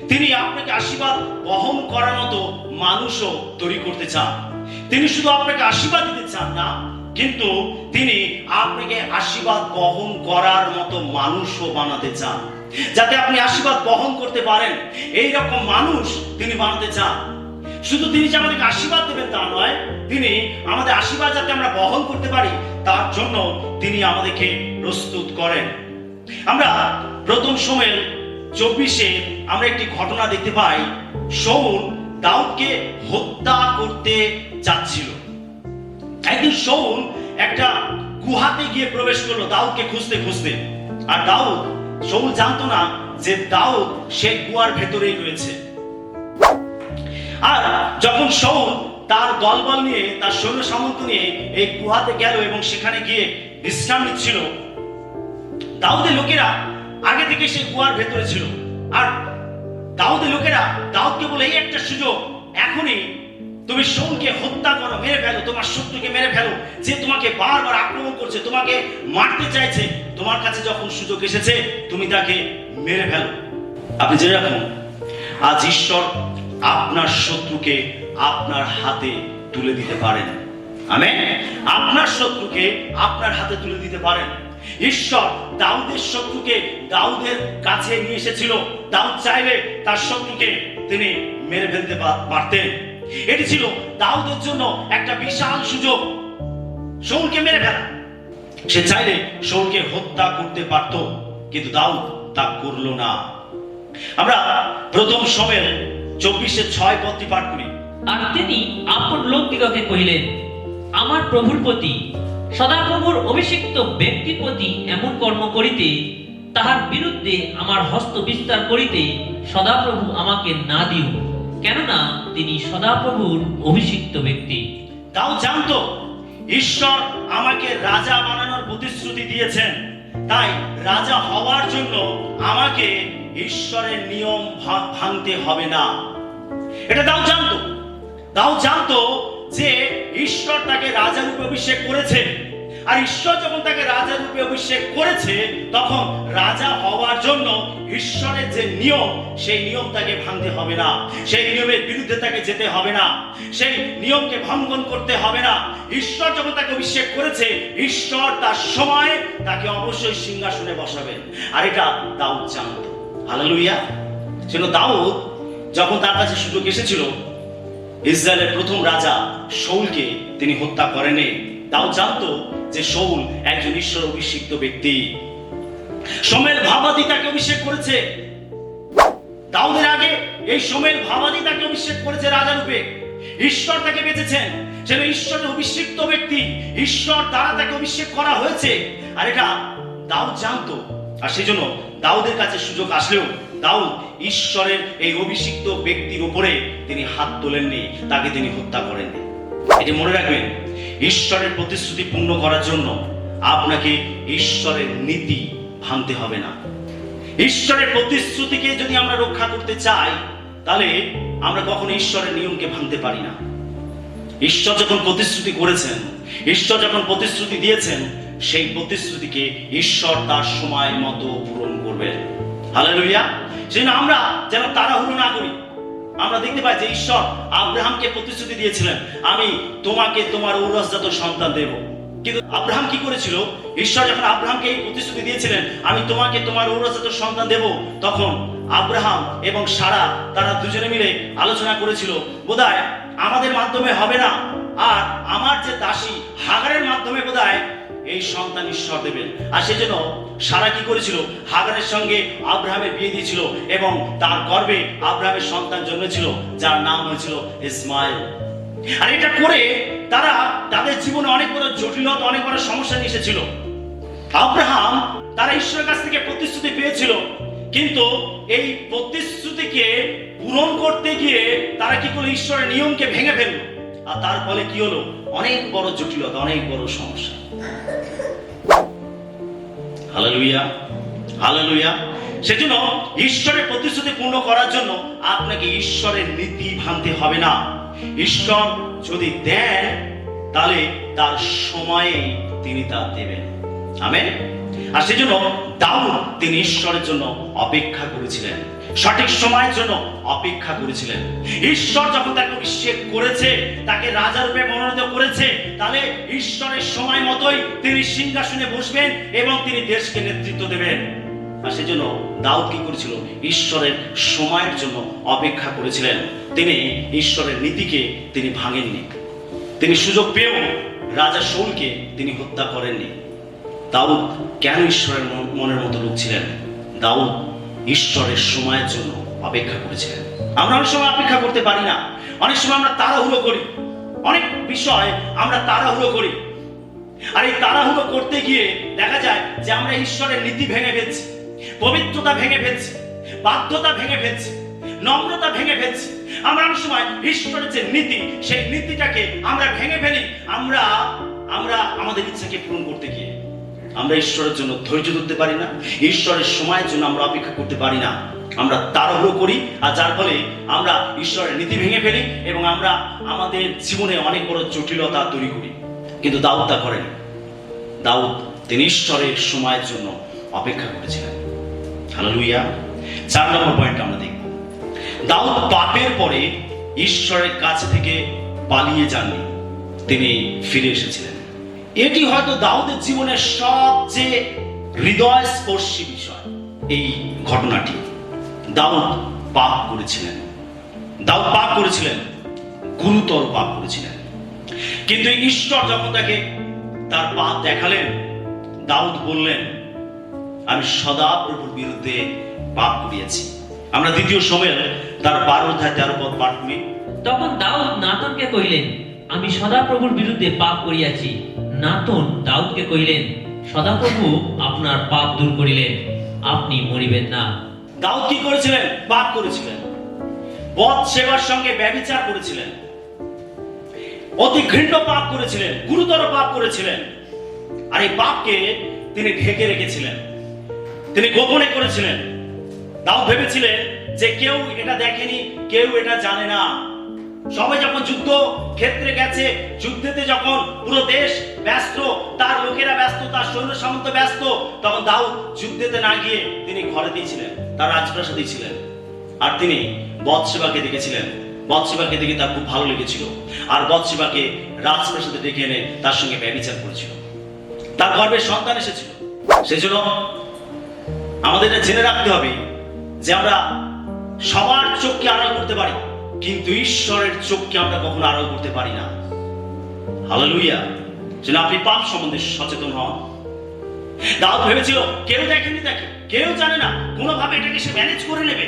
তিনি আপনাকে আশীর্বাদ বহন করার মতো মানুষও তৈরি করতে চান। তিনি শুধু আপনাকে আশীর্বাদ দিতে চান না, কিন্তু তিনি আপনাকে আশীর্বাদ বহন করার মতো মানুষও বানাতে চান, যাতে আপনি আশীর্বাদ বহন করতে পারেন। এই রকম মানুষ তিনি বানাতে চান। শুধু তিনি যে আমাদেরকে আশীর্বাদ দেবেন তা নয়, তিনি আমাদের আশীর্বাদ যাতে আমরা বহন করতে পারি, তার জন্য তিনি আমাদেরকে প্রস্তুত করেন। আমরা প্রথম সময়ের 24-এ আমরা একটি ঘটনা দেখতে পাই। শাউল দাউদকে হত্যা করতে যাচ্ছিল। একদিন শাউল একটা গুহাতে গিয়ে প্রবেশ করলো দাউদকে খুঁজতে খুঁজতে। আর শাউল জানতো না যে দাউদ সেই গুহার ভেতরেই রয়েছে। আর যখন শাউল তার দলবল নিয়ে, তার সৈন্য সামন্ত নিয়ে এই গুহাতে গেল এবং সেখানে গিয়ে বিশ্রাম নিচ্ছিল, দাউদের লোকেরা আগে থেকে সে গুহার ভেতরে ছিল। আর দাউদের লোকেরা দাউদকে বলে, এই একটা সুযোগ, এখনই তুমি শাউলকে হত্যা করো, মেরে ফেলো, তোমার শত্রুকে মেরে ফেলো, যে তোমাকে বারবার আক্রমণ করছে, তোমাকে মারতে চাইছে, তোমার কাছে যখন সুযোগ এসেছে তুমি তাকে মেরে ফেলো। আপনি জেনে রাখুন, আজ ঈশ্বর আপনার শত্রুকে আপনার হাতে তুলে দিতে পারেন। আমেন। আপনার শত্রুকে আপনার হাতে তুলে দিতে পারেন। ঈশ্বর দাউদের শত্রুকে দাউদের কাছে নিয়ে এসেছিল। দাউদ চাইলে তার শত্রুকে তিনি মেরে ফেলতে পারতেন। এটি ছিল দাউদের জন্য একটা বিশাল সুযোগ, শাউলকে মেরে ফেলা। সে চাইলে শাউলকে হত্যা করতে পারত, কিন্তু দাউদ তা করলো না। আমরা প্রথম শমূয়েল 24:6 পদটি পাঠ করি। আর তিনি আপন লোকদিগকে কহিলেন, আমার প্রভুর প্রতি সদাপ্রভুর অভিষিক্ত ব্যক্তির প্রতি এমন কর্ম করিতে, তাহার বিরুদ্ধে আমার হস্ত বিস্তার করিতে সদাপ্রভু আমাকে না দিও, কেননা তিনি সদাপ্রভুর অভিষিক্ত ব্যক্তি। দাউদ জানতো ঈশ্বর আমাকে রাজা বানানোর প্রতিশ্রুতি দিয়েছেন, তাই রাজা হওয়ার জন্য আমাকে ঈশ্বরের নিয়ম ভাঙতে হবে না। এটা দাউদ জানতো। দাউদ জানতো যে ঈশ্বর তাকে রাজা রূপে অভিষেক করেছে, আর ঈশ্বর যখন তাকে রাজা রূপে অভিষেক করেছে তখন রাজা হওয়ার জন্য ঈশ্বরের যে নিয়ম, সেই নিয়ম তাকে ভাঙতে হবে না, সেই নিয়মের বিরুদ্ধে তাকে যেতে হবে না, সেই নিয়মকে ভঙ্গন করতে হবে না। ঈশ্বর যখন তাকে অভিষেক করেছে, ঈশ্বর তার সময় তাকে অবশ্যই সিংহাসনে বসাবেন, আর এটা দাউদ জানতো। হালেলুয়া। সেজন্য দাউদ যখন তার কাছে সুযোগ এসেছিল ইসরায়েলের প্রথম রাজা শাউলকে তিনি হত্যা করেনি। দাউদ জানতো যে শাউল একজন ঈশ্বর অভিষিক্ত ব্যক্তি। শমূয়েল ভাবাদি তাকে অভিষেক করেছে। দাউদের আগে এই শমূয়েল ভাবাদি তাকে অভিষেক করেছে রাজা রূপে। ঈশ্বর তাকে বেঁচেছেন, সে ঈশ্বরের অভিষিক্ত ব্যক্তি, ঈশ্বর দ্বারা তাকে অভিষেক করা হয়েছে, আর এটা দাউদ জানতো। আর সেজন্য দাউদের কাছে সুযোগ আসলেও দাউদ ঈশ্বরের এই অভিষিক্ত ব্যক্তির উপরে তিনি হাত তোলেননি, তাকে তিনি হত্যা করেননি। এটি মনে রাখবেন, ঈশ্বরের প্রতিশ্রুতি পূর্ণ করার জন্য আপনাকে ঈশ্বরের নীতি ভাঙতে হবে না। ঈশ্বরের প্রতিশ্রুতিকে যদি আমরা রক্ষা করতে চাই, তাহলে আমরা কখনো ঈশ্বরের নিয়মকে ভাঙতে পারি না। ঈশ্বর যখন প্রতিশ্রুতি করেছেন, ঈশ্বর যখন প্রতিশ্রুতি দিয়েছেন, সেই প্রতিশ্রুতিকে ঈশ্বর তার সময় মতো পূরণ করবেন। হালেলুয়া। সেজন্য আমরা যেন তাড়াহুড়ো না করি। আমরা দেখতে পাই যে ঈশ্বর আব্রাহামকে প্রতিশ্রুতি দিয়েছিলেন, আমি তোমাকে তোমার ঔরসজাত সন্তান দেব। কিন্তু আব্রাহাম কি করেছিল? ঈশ্বর যখন আব্রাহামকে এই প্রতিশ্রুতি দিয়েছিলেন, আমি তোমাকে তোমার ঔরসজাত সন্তান দেব, তখন আব্রাহাম এবং সারা তারা দুজনে মিলে আলোচনা করেছিল, বোধহয় আমাদের মাধ্যমে হবে না, আর আমার যে দাসী হাগারের মাধ্যমে বোধহয় এই সন্তান ঈশ্বর দেবেন। আর সেজন্য সারা কি করেছিল? হাগারের সঙ্গে আব্রাহামের বিয়ে দিয়েছিল, এবং তার গর্ভে আব্রাহামের সন্তান জন্মেছিল, যার নাম হয়েছিল ইসমাইল। আর এটা করে তারা তাদের জীবনে অনেক বড় জটিলতা, অনেক বড় সমস্যা নিয়ে এসেছিল। আব্রাহাম তারা ঈশ্বরের কাছ থেকে প্রতিশ্রুতি পেয়েছিল, কিন্তু এই প্রতিশ্রুতিকে পূরণ করতে গিয়ে তারা কি করলো? ঈশ্বরের নিয়মকে ভেঙে ফেললো, আর তার ফলে কি হলো? অনেক বড় জটিলতা, অনেক বড় সমস্যা। Hallelujah, hallelujah. সেজন্য ঈশ্বরের প্রতিশ্রুতি পূর্ণ করার জন্য আপনাকে ঈশ্বরের নীতি ভাঙতে হবে না। ঈশ্বর যদি দেন, তাহলে তার সময়ে তিনি তা দেবেন। আমেন। আর সেজন্য দাউদ তিনি ঈশ্বরের জন্য অপেক্ষা করেছিলেন, সঠিক সময়ের জন্য অপেক্ষা করেছিলেন। ঈশ্বর যখন তাকে অভিষেক করেছে, তাকে রাজা রূপে মনোনীত করেছে, তাহলে ঈশ্বরের সময় মতোই তিনি সিংহাসনে বসবেন এবং তিনি দেশকে নেতৃত্ব দেবেন। আর সেজন্য দাউদ কি করেছিল? ঈশ্বরের সময়ের জন্য অপেক্ষা করেছিলেন। তিনি ঈশ্বরের নীতিকে তিনি ভাঙেননি। তিনি সুযোগ পেয়েও রাজা শাউলকে তিনি হত্যা করেননি। দাউদ কেন ঈশ্বরের মনের মতো লোক ছিলেন? দাউদ ঈশ্বরের সময়ের জন্য অপেক্ষা করেছিলেন। আমরা অনেক সময় অপেক্ষা করতে পারি না, অনেক সময় আমরা তাড়াহুড়ো করি, অনেক বিষয় আমরা তাড়াহুড়ো করি। আর এই তাড়াহুড়ো করতে গিয়ে দেখা যায় যে আমরা ঈশ্বরের নীতি ভেঙে ফেলছি, পবিত্রতা ভেঙে ফেলছি, বাধ্যতা ভেঙে ফেলছি, নম্রতা ভেঙে ফেলছি। আমরা অনেক সময় ঈশ্বরের যে নীতি, সেই নীতিটাকে আমরা ভেঙে ফেলি। আমরা আমাদের ইচ্ছাকে পূরণ করতে গিয়ে আমরা ঈশ্বরের জন্য ধৈর্য ধরতে পারি না, ঈশ্বরের সময়ের জন্য আমরা অপেক্ষা করতে পারি না। আমরা তাড়াহুড়ো করি, আর যার ফলে আমরা ঈশ্বরের নীতি ভেঙে ফেলি এবং আমরা আমাদের জীবনে অনেক বড় জটিলতা তৈরি করি। কিন্তু দাউদ তা করেনি। দাউদ তিনি ঈশ্বরের সময়ের জন্য অপেক্ষা করেছিলেন। হালেলুয়া। 4 নম্বর পয়েন্ট আমরা দেখব, দাউদ পাপের পরে ঈশ্বরের কাছ থেকে পালিয়ে যাননি, তিনি ফিরে এসেছিলেন। এটি হয়তো দাউদের জীবনের সবচেয়ে হৃদয়স্পর্শী বিষয়। এই ঘটনাটি, দাউদ পাপ করেছিলেন, দাউদ পাপ করেছিলেন, গুরুতর পাপ করেছিলেন। কিন্তু ঈশ্বর যখন তাকে তার পাপ দেখালেন, দাউদ বললেন, আমি সদা প্রভুর বিরুদ্ধে পাপ করিয়াছি, আমরা 2 শমূয়েল তার 12-13 পাঠ করি। তখন দাউদ নাতনকে কহিলেন, আমি সদাপ্রভুর বিরুদ্ধে পাপ করিয়াছি। নাতন দাউদকে কহিলেন, সদাপ্রভু আপনার পাপ দূর করিলেন, আপনি মরিবেন না। দাউদ কি করেছিলেন? পাপ করেছিলেন, বৎসেবার সঙ্গে ব্যভিচার করেছিলেন, অতি ঘৃণ্য পাপ করেছিলেন, গুরুতর পাপ করেছিলেন। আর এই পাপকে তিনি ঢেকে রেখেছিলেন, তিনি গোপনে করেছিলেন। দাউদ ভেবেছিলেন যে কেউ এটা দেখেনি, কেউ এটা জানে না। সবাই যখন যুদ্ধ ক্ষেত্রে গেছে, যুদ্ধেতে যখন পুরো দেশ ব্যস্ত, তার লোকেরা ব্যস্ত, তার সৈন্য সামন্ত ব্যস্ত, তখন দাউদ যুদ্ধেতে না গিয়ে তিনি ঘরেতেই ছিলেন, তার রাজপ্রাসাদেই ছিলেন। আর তিনি বৎসেবাকে দেখেছিলেন। বৎসেবাকে দেখে তার খুব ভালো লেগেছিল, আর বৎসেবাকে রাজপ্রাসাদে ডেকে এনে তার সঙ্গে ব্যভিচার করেছিল। তার গর্ভে সন্তান এসেছিল। সেজন্য আমাদের এটা জেনে রাখতে হবে যে আমরা সবার চোখকে আড়াল করতে পারি, কিন্তু ঈশ্বরের চোখকে আমরা কখনো আড়াল করতে পারি না। হালেলুয়া। যেন আপনি পাপ সম্বন্ধে সচেতন হন। দাউদ ভেবেছিল কেউ দেখেনি, তাকে কেউ জানে না, কোনোভাবে এটাকে সে ম্যানেজ করে নেবে।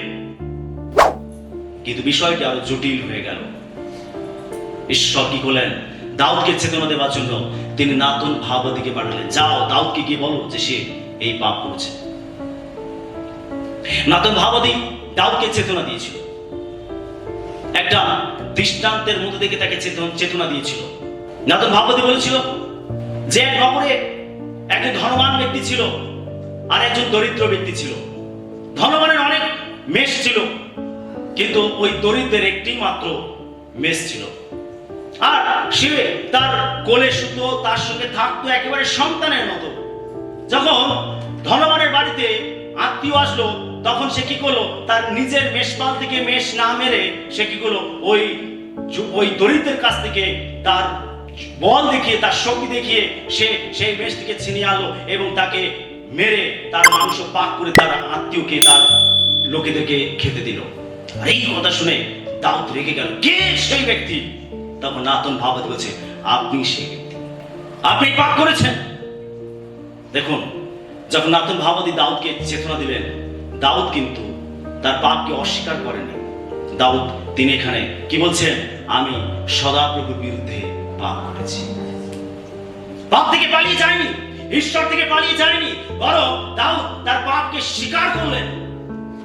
কিন্তু বিষয়টি আরো জটিল হয়ে গেল। ঈশ্বর কি করলেন? দাউদকে চেতনা দেওয়ার জন্য তিনি নাতন ভাবদিকে পাঠালেন, যাও দাউদকে গিয়ে বলো যে সে এই পাপ করেছে। নাতন ভাবদি দাউদকে চেতনা দিয়েছিল, একটা দৃষ্টান্তের মধ্যে থেকে তাকে চেতনা দিয়েছিল। নাতন ভাবদি বলেছিল যে এক নগরে একজন ধনবান ব্যক্তি ছিল আর একজন দরিদ্র ব্যক্তি ছিল। ধনবানের অনেক মেষ ছিল, কিন্তু ওই দরিদ্রের একটি মাত্র মেষ ছিল। আর সে তার কোলে শুতো, তার সঙ্গে থাকতো একেবারে সন্তানের মতো। যখন ধনবানের বাড়িতে আত্মীয় আসলো, তখন সে কি করলো? তার নিজের মেষপাল থেকে মেষ না মেরে সে কি করলো? ওই দরিদ্রের কাছ থেকে তার বল দেখিয়ে, তার শক্তি দেখিয়ে সে সেই মেষটিকে ছিনিয়ে আনলো এবং তাকে মেরে তার মাংস পাক করে তার আত্মীয়কে, তার লোকেদেরকে খেতে দিল। আর এই কথা শুনে দাউদ রেগে গেল, কে সেই ব্যক্তি? তখন নাতন ভাবদি বলছে, আপনি সেই ব্যক্তি, আপনি পাপ করেছেন। দেখুন, যখন নাতন ভাবদি দাউদকে চেতনা দিলেন, দাউদ কিন্তু তার পাপকে অস্বীকার করেনি। দাউদ তিনি এখানে কি বলছেন? আমি সদাপ্রভুর বিরুদ্ধে পাপ করেছি। পাপ থেকে পালিয়ে যায়নি, ঈশ্বর থেকে পালিয়ে যায়নি, বরং দাউদ তার পাপকে স্বীকার করলেন।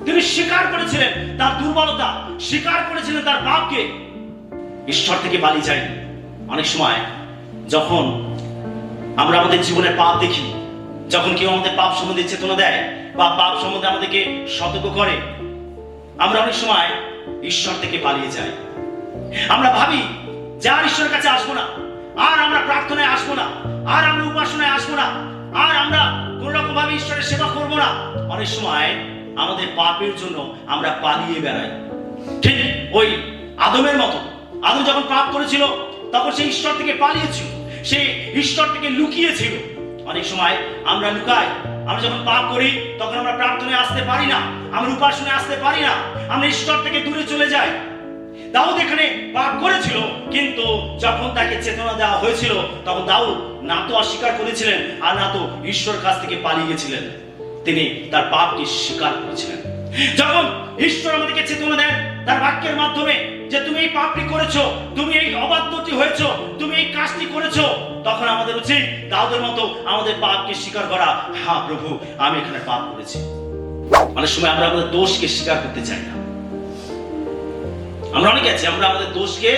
তিনি স্বীকার করেছিলেন তার দুর্বলতা, স্বীকার করেছিলেন তার পাপকে। ঈশ্বর থেকে পালিয়ে যায়নি। অনেক সময় যখন আমরা আমাদের জীবনে পাপ দেখি, যখন কেউ আমাদের পাপ সম্বন্ধে চেতনা দেয় বা পাপ সম্বন্ধে আমাদেরকে সতর্ক করে, আমরা অনেক সময় ঈশ্বর থেকে পালিয়ে যাই। আমরা ভাবি যে আর ঈশ্বরের কাছে আসবো না, আর আমরা প্রার্থনায় আসবো না, আর আমরা উপাসনায় আসবো না, আর আমরা কোন রকম ভাবে ঈশ্বরের সেবা করবো না। অনেক সময় আমাদের পাপের জন্য আমরা পালিয়ে বেড়াই, ঠিক ওই আদমের মতো। আদম যখন পাপ করেছিল তখন সে ঈশ্বর থেকে পালিয়েছিল, সে ঈশ্বর থেকে লুকিয়েছিল। অনেক সময় আমরা লুকাই। আমরা যখন পাপ করি তখন আমরা প্রার্থনায় আসতে পারি না, আমরা উপাসনায় আসতে পারি না, আমরা ঈশ্বর থেকে দূরে চলে যাই। দাউদ এখানে পাপ করেছিল, কিন্তু যখন তাকে চেতনা দেওয়া হয়েছিল তখন দাউদ না তো অস্বীকার করেছিলেন আর না তো ঈশ্বরের কাছ থেকে পালিয়ে গেছিলেন। তিনি তার পাপকে স্বীকার করেছিলেন। যখন ঈশ্বর আমাদেরকে চেতনা দেন তার বাক্যের মাধ্যমে যে তুমি এই পাপটি করেছো, তুমি এই অবাধ্যটি হয়েছো, তুমি এই কাজটি করেছো, তখন আমাদের উচিত দাউদের মতো আমাদের পাপকে স্বীকার করা। হ্যাঁ প্রভু, আমি এখানে পাপ করেছি। অনেক সময় আমরা আমাদের দোষকে স্বীকার করতে চাই না। আমরা অনেকে আছি, আমরা আমাদের দোষকে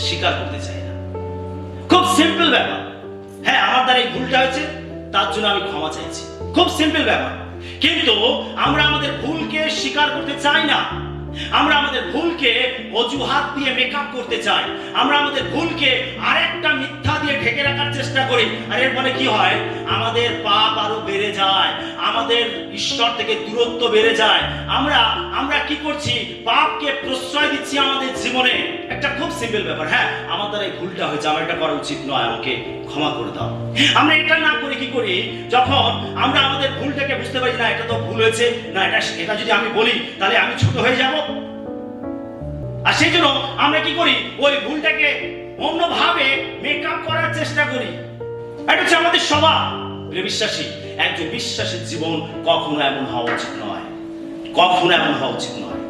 স্বীকার করতে চাই না। খুব সিম্পল ব্যাপার। হ্যাঁ, আমার দ্বারা এই ভুলটা হয়েছে, তার জন্য আমি ক্ষমা চাইছি। খুব সিম্পল ব্যাপার। কিন্তু আমরা আমাদের ভুলকে স্বীকার করতে চাই না। আমরা আমাদের ভুলকে অজুহাত দিয়ে মেকআপ করতে চাই। আমরা আমাদের ভুলকে আরেকটা মিথ্যা দিয়ে ঢেকে রাখার চেষ্টা করি। আর এর ফলে কি হয়? আমাদের পাপ আরো বেড়ে যায়, আমাদের ঈশ্বর থেকে দূরত্ব বেড়ে যায়। আমরা কি করছি? পাপকে প্রশ্রয় দিচ্ছি আমাদের জীবনে। একটা খুব সিম্পল ব্যাপার, হ্যাঁ আমার দ্বারা এই ভুলটা হয়েছে, আমার এটা করা উচিত নয়, আমাকে ক্ষমা করে দাও। আমরা এটা না করে কি করি? যখন আমরা আমাদের ভুলটাকে বুঝতে পারি, না এটা তো ভুল হয়েছে, না এটা যদি আমি বলি তাহলে আমি ছোট হয়ে যাব, আর সেই জন্য আমরা কি করি? ওই ভুলটাকে অন্যভাবে মেকআপ করার চেষ্টা করি। এটা হচ্ছে আমাদের স্বভাব। বিশ্বাসী একজন বিশ্বাসীর জীবন কখনো এমন হওয়া উচিত নয়, কখনো এমন হওয়া উচিত নয়।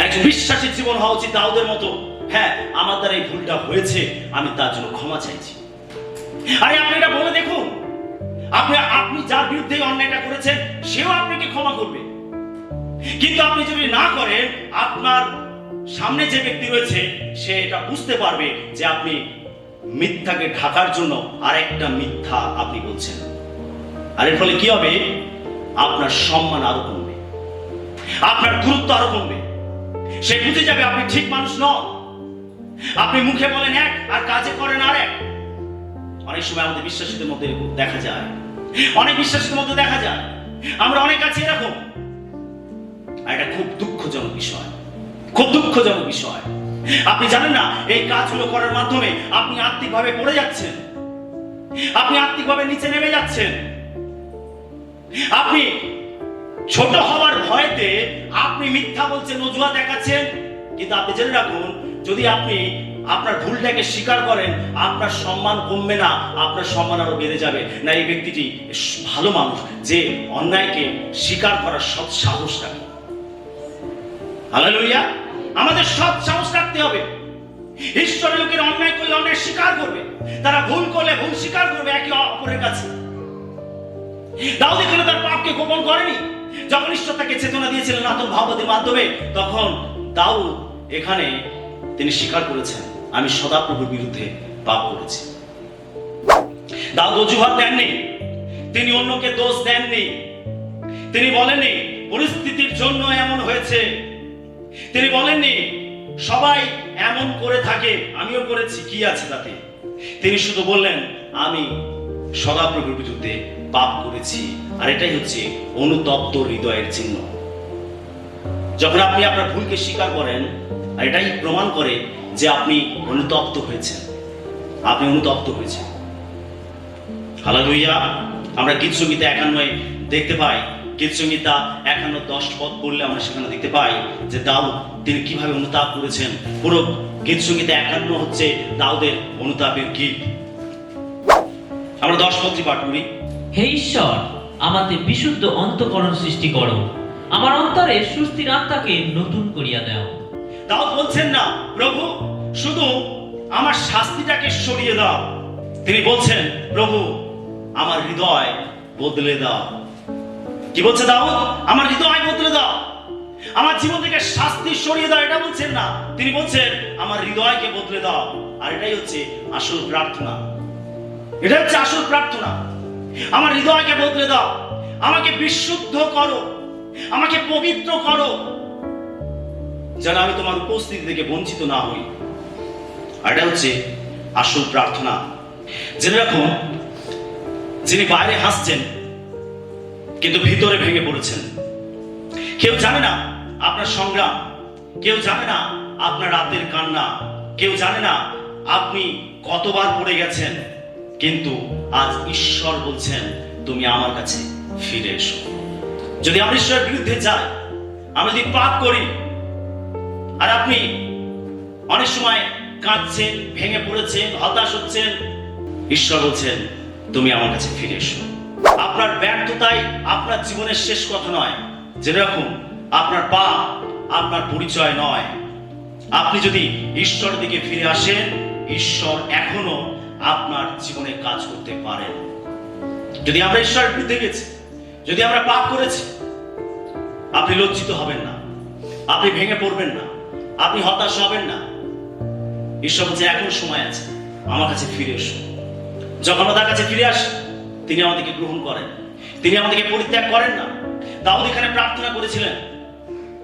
একজন বিশ্বাসী জীবন হওয়া উচিত দাউদের মতো। হ্যাঁ, আমার দ্বারা এই ভুলটা হয়েছে, আমি তার জন্য ক্ষমা চাইছি। আরে আপনি এটা বলে দেখুন, আপনি যার বিরুদ্ধে অন্যায়টা করেছেন সেও আপনাকে ক্ষমা করবে। কিন্তু আপনি যদি না করেন, আপনার সামনে যে ব্যক্তি রয়েছে সে এটা বুঝতে পারবে যে আপনি মিথ্যাকে ঢাকার জন্য আরেকটা মিথ্যা আপনি বলছেন। আর এর ফলে কি হবে? আপনার সম্মান আরো কমবে, আপনার গুরুত্ব আরো কমবে। সে বুঝে যাবে আপনি ঠিক মানুষ নন। আপনি মুখে বলেন এক আর কাজে করেন আর এক। অনেক সময় আমাদের বিশ্বাসীদের মধ্যে দেখা যায়, অনেক বিশ্বাসীদের মধ্যে দেখা যায় আমরা অনেক কাছে এরকম। আর এটা খুব দুঃখজনক বিষয়, খুব দুঃখজনক বিষয়। আপনি জানেন না, এই কাজগুলো করার মাধ্যমে আপনি আত্মিকভাবে পড়ে যাচ্ছেন, আপনি আত্মিকভাবে নিচে নেমে যাচ্ছেন। আপনি ছোট হওয়ার ভয়তে আপনি মিথ্যা বলছেন, অজুহাত দেখাচ্ছেন। কিন্তু আপনি জেনে রাখুন, যদি আপনি আপনার ভুলটাকে স্বীকার করেন, আপনার সম্মান কমবে না, আপনার সম্মান আরো বেড়ে যাবে। না, এই ব্যক্তিটি ভালো মানুষ যে অন্যায়কে স্বীকার করার সৎ সাহস রাখে। হালেলুয়া! আমাদের সৎ সাহস রাখতে হবে। ঈশ্বরের লোকের অন্যায় করলে অন্যায় স্বীকার করবে, তারা ভুল করলে ভুল স্বীকার করবে একে অপরের কাছে। দাউদ এখানে তার পাপকে গোপন করেনি। যখন ঈশ্বর তাকে চেতনা দিয়েছিলেন আতর ভাবতের মাধ্যমে, তখন দাউদ এখানে তিনি স্বীকার করেছেন, আমি সদাপ্রভুর বিরুদ্ধে পাপ করেছি। দাউদ অজুহাত দেননি, তিনি অন্যকে দোষ দেননি, তিনি বলেননি পরিস্থিতির জন্য এমন হয়েছে, তিনি বলেননি সবাই এমন করে থাকে আমিও করেছি, কি আছে তাতে। তিনি শুধু বললেন আমি সদাপ্রভুর বিরুদ্ধে পাপ করেছি। আর এটাই হচ্ছে অনুতপ্ত হৃদয়ের চিহ্ন। যখন আপনি আপনার ভুলকে স্বীকার করেন, আর এটাই প্রমাণ করে যে আপনি অনুতপ্ত হয়েছেন, আপনি অনুতপ্ত হয়েছেন। হালেলুয়া! আমরা গীতসংহিতা 51 দেখতে পাই, গীতসংহিতা 51:10 পদ পড়লে আমরা সেখানে দেখতে পাই যে দাউদ তিনি কিভাবে অনুতাপ করেছেন। পুরো গীতসংহিতা 51 হচ্ছে দাউদের অনুতাপের গীত। আমরা 10 পদটি পাঠ করি। হে ঈশ্বর, আমাতে বিশুদ্ধ অন্তঃকরণ সৃষ্টি করো, আমার অন্তরে সুস্থির আত্মাকে নতুন করিয়া দাও। দাউদ বলছেন না প্রভু শুধু আমার শাস্তিটাকে সরিয়ে দাও, তিনি বলছেন প্রভু আমার হৃদয় বদলে দাও। কি বলছে দাউদ? আমার হৃদয় বদলে দাও, আমার জীবন থেকে শাস্তি সরিয়ে দাও। এটা বলছেন না, তিনি বলছেন আমার হৃদয়কে বদলে দাও। আর এটাই হচ্ছে আসল প্রার্থনা, এটা হচ্ছে আসল প্রার্থনা। আমার হৃদয়কে বদলে দাও, আমাকে বিশুদ্ধ করো, আমাকে পবিত্র করো, যেন আমি তোমার উপস্থিতি থেকে বঞ্চিত না হই। আর এটা হচ্ছে আসল প্রার্থনা। জেনে রাখুন, যিনি বাইরে হাসছেন কিন্তু ভিতরে ভেঙে পড়েছেন। কেউ জানে না আপনার সংগ্রাম, কেউ জানে না আপনার রাতের কান্না, কেউ জানে না আপনি কতবার পড়ে গেছেন। কিন্তু আজ ঈশ্বর বলছেন তুমি আমার কাছে ফিরে এসো। যদি আমরা ঈশ্বরের বিরুদ্ধে যাই, আমরা যদি পাপ করি, আর আপনি অনেক সময় কাঁদছেন, ভেঙে পড়েছেন, হতাশ হচ্ছেন, ঈশ্বর বলছেন তুমি আমার কাছে ফিরে এসো। আপনার ব্যর্থতাই আপনার জীবনের শেষ কথা নয়। যেরকম আপনার পাপ আপনার পরিচয় নয়। আপনি যদি ঈশ্বরের দিকে ফিরে আসেন, ঈশ্বর এখনো আপনার জীবনে কাজ করতে পারেন। যদি আমরা ঈশ্বরের বিরুদ্ধে গেছি, যদি আমরা পাপ করেছি, আপনি লজ্জিত হবেন না, আপনি ভেঙে পড়বেন না, আপনি হতাশ হবেন না। ঈশ্বর বলছে এখনো সময় আছে, আমার কাছে ফিরে এসো। যখন আমরা তার কাছে ফিরে আসি, তিনি আমাদেরকে গ্রহণ করেন, তিনি আমাদেরকে পরিত্যাগ করেন না। দাউদ এখানে প্রার্থনা করেছিলেন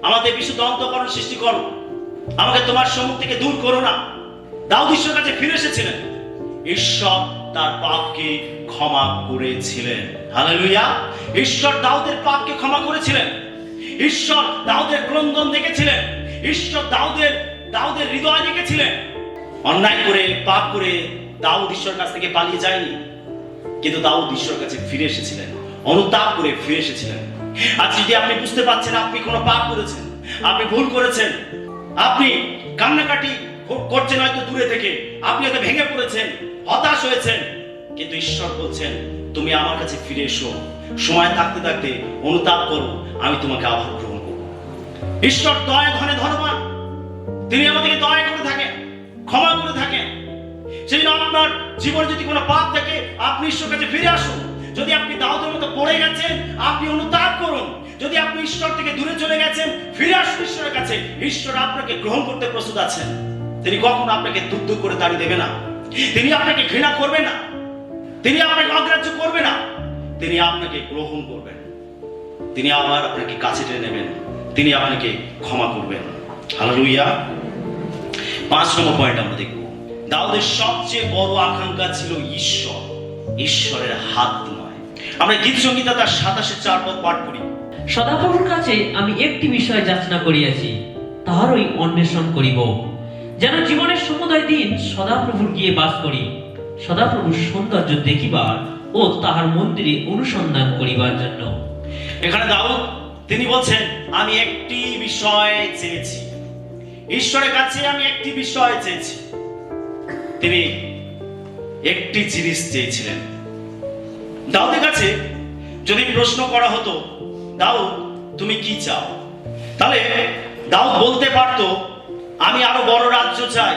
আমাদের বিশুদ্ধ অন্তঃকরণ সৃষ্টি করো, আমাকে তোমার সম্মুখ থেকে দূর করো না। দাউদ ঈশ্বরের কাছে ফিরে এসেছিলেন, ঈশ্বর তার পাপকে ক্ষমা করেছিলেন। হালেলুয়া! ঈশ্বর দাউদের পাপকে ক্ষমা করেছিলেন, ঈশ্বর দাউদের ক্রন্দন দেখেছিলেন, ঈশ্বর দাউদের হৃদয় দেখেছিলেন। অন্যায় করে পাপ করে দাউদ ঈশ্বরের কাছ থেকে পালিয়ে যায়নি, কিন্তু দাউদ ঈশ্বরের কাছে ফিরে এসেছিলেন, অনুতাপ করে ফিরে এসেছিলেন। আজ যদি আপনি বুঝতে পারছেন আপনি কোনো পাপ করেছেন, আপনি ভুল করেছেন, আপনি কান্নাকাটি করছেন হয়তো দূরে থেকে, আপনি হয়তো ভেঙে পড়েছেন, হতাশ হয়েছেন, কিন্তু ঈশ্বর বলছেন তুমি আমার কাছে ফিরে এসো। সময় থাকতে থাকতে অনুতাপ করো, আমি তোমাকে আবার গ্রহণ ঈশ্বর দয়া ধনে ধনবান, তিনি আমাদেরকে দয়া করে থাকেন, ক্ষমা করে থাকেন। সেই জন্য আপনার জীবনে যদি কোনো পাপ থাকে, আপনি ঈশ্বরের কাছে ফিরে আসুন। যদি আপনি দাউদের মতো পড়ে গেছেন, আপনি অনুতাপ করুন। যদি আপনি ঈশ্বর থেকে দূরে চলে গেছেন, ফিরে আসুন ঈশ্বরের কাছে। ঈশ্বর আপনাকে গ্রহণ করতে প্রস্তুত আছেন। তিনি কখনো আপনাকে দূর দূর করে তাড়িয়ে দেবে না, তিনি আপনাকে ঘৃণা করবে না, তিনি আপনাকে অগ্রাহ্য করবে না, তিনি আপনাকে গ্রহণ করবেন, তিনি আবার আপনাকে কাছে টেনে নেবেন, তিনি আপনাকে ক্ষমা করবেন। হালেলুয়া। 5 নম্বর পয়েন্ট আমরা দেখব, দাউদের সবচেয়ে বড় আকাঙ্ক্ষা ছিল ঈশ্বর, ঈশ্বরের হাত নয়। আমরা গীত সংহিতা তার 27:4 পদ পাঠ করি। সদাপ্রভুর কাছে আমি একটি বিষয় যাচনা করিয়াছি, তাহারই অন্বেষণ করিব, যেন জীবনের সমুদয় দিন সদাপ্রভুর গিয়ে বাস করি, সদাপ্রভুর সৌন্দর্য দেখিবার ও তাহার মন্দিরে অনুসন্ধান করিবার জন্য। এখানে দাউদ তিনি বলছেন, আমি একটি বিষয় চেয়েছি, ঈশ্বরের কাছে আমি একটি বিষয় চেয়েছি। তিনি একটি জিনিস চেয়েছিলেন। দাউদের কাছে যদি প্রশ্ন করা হতো, দাউদ তুমি কি চাও, তাহলে দাউদ বলতে পারতো, আমি আরো বড় রাজ্য চাই,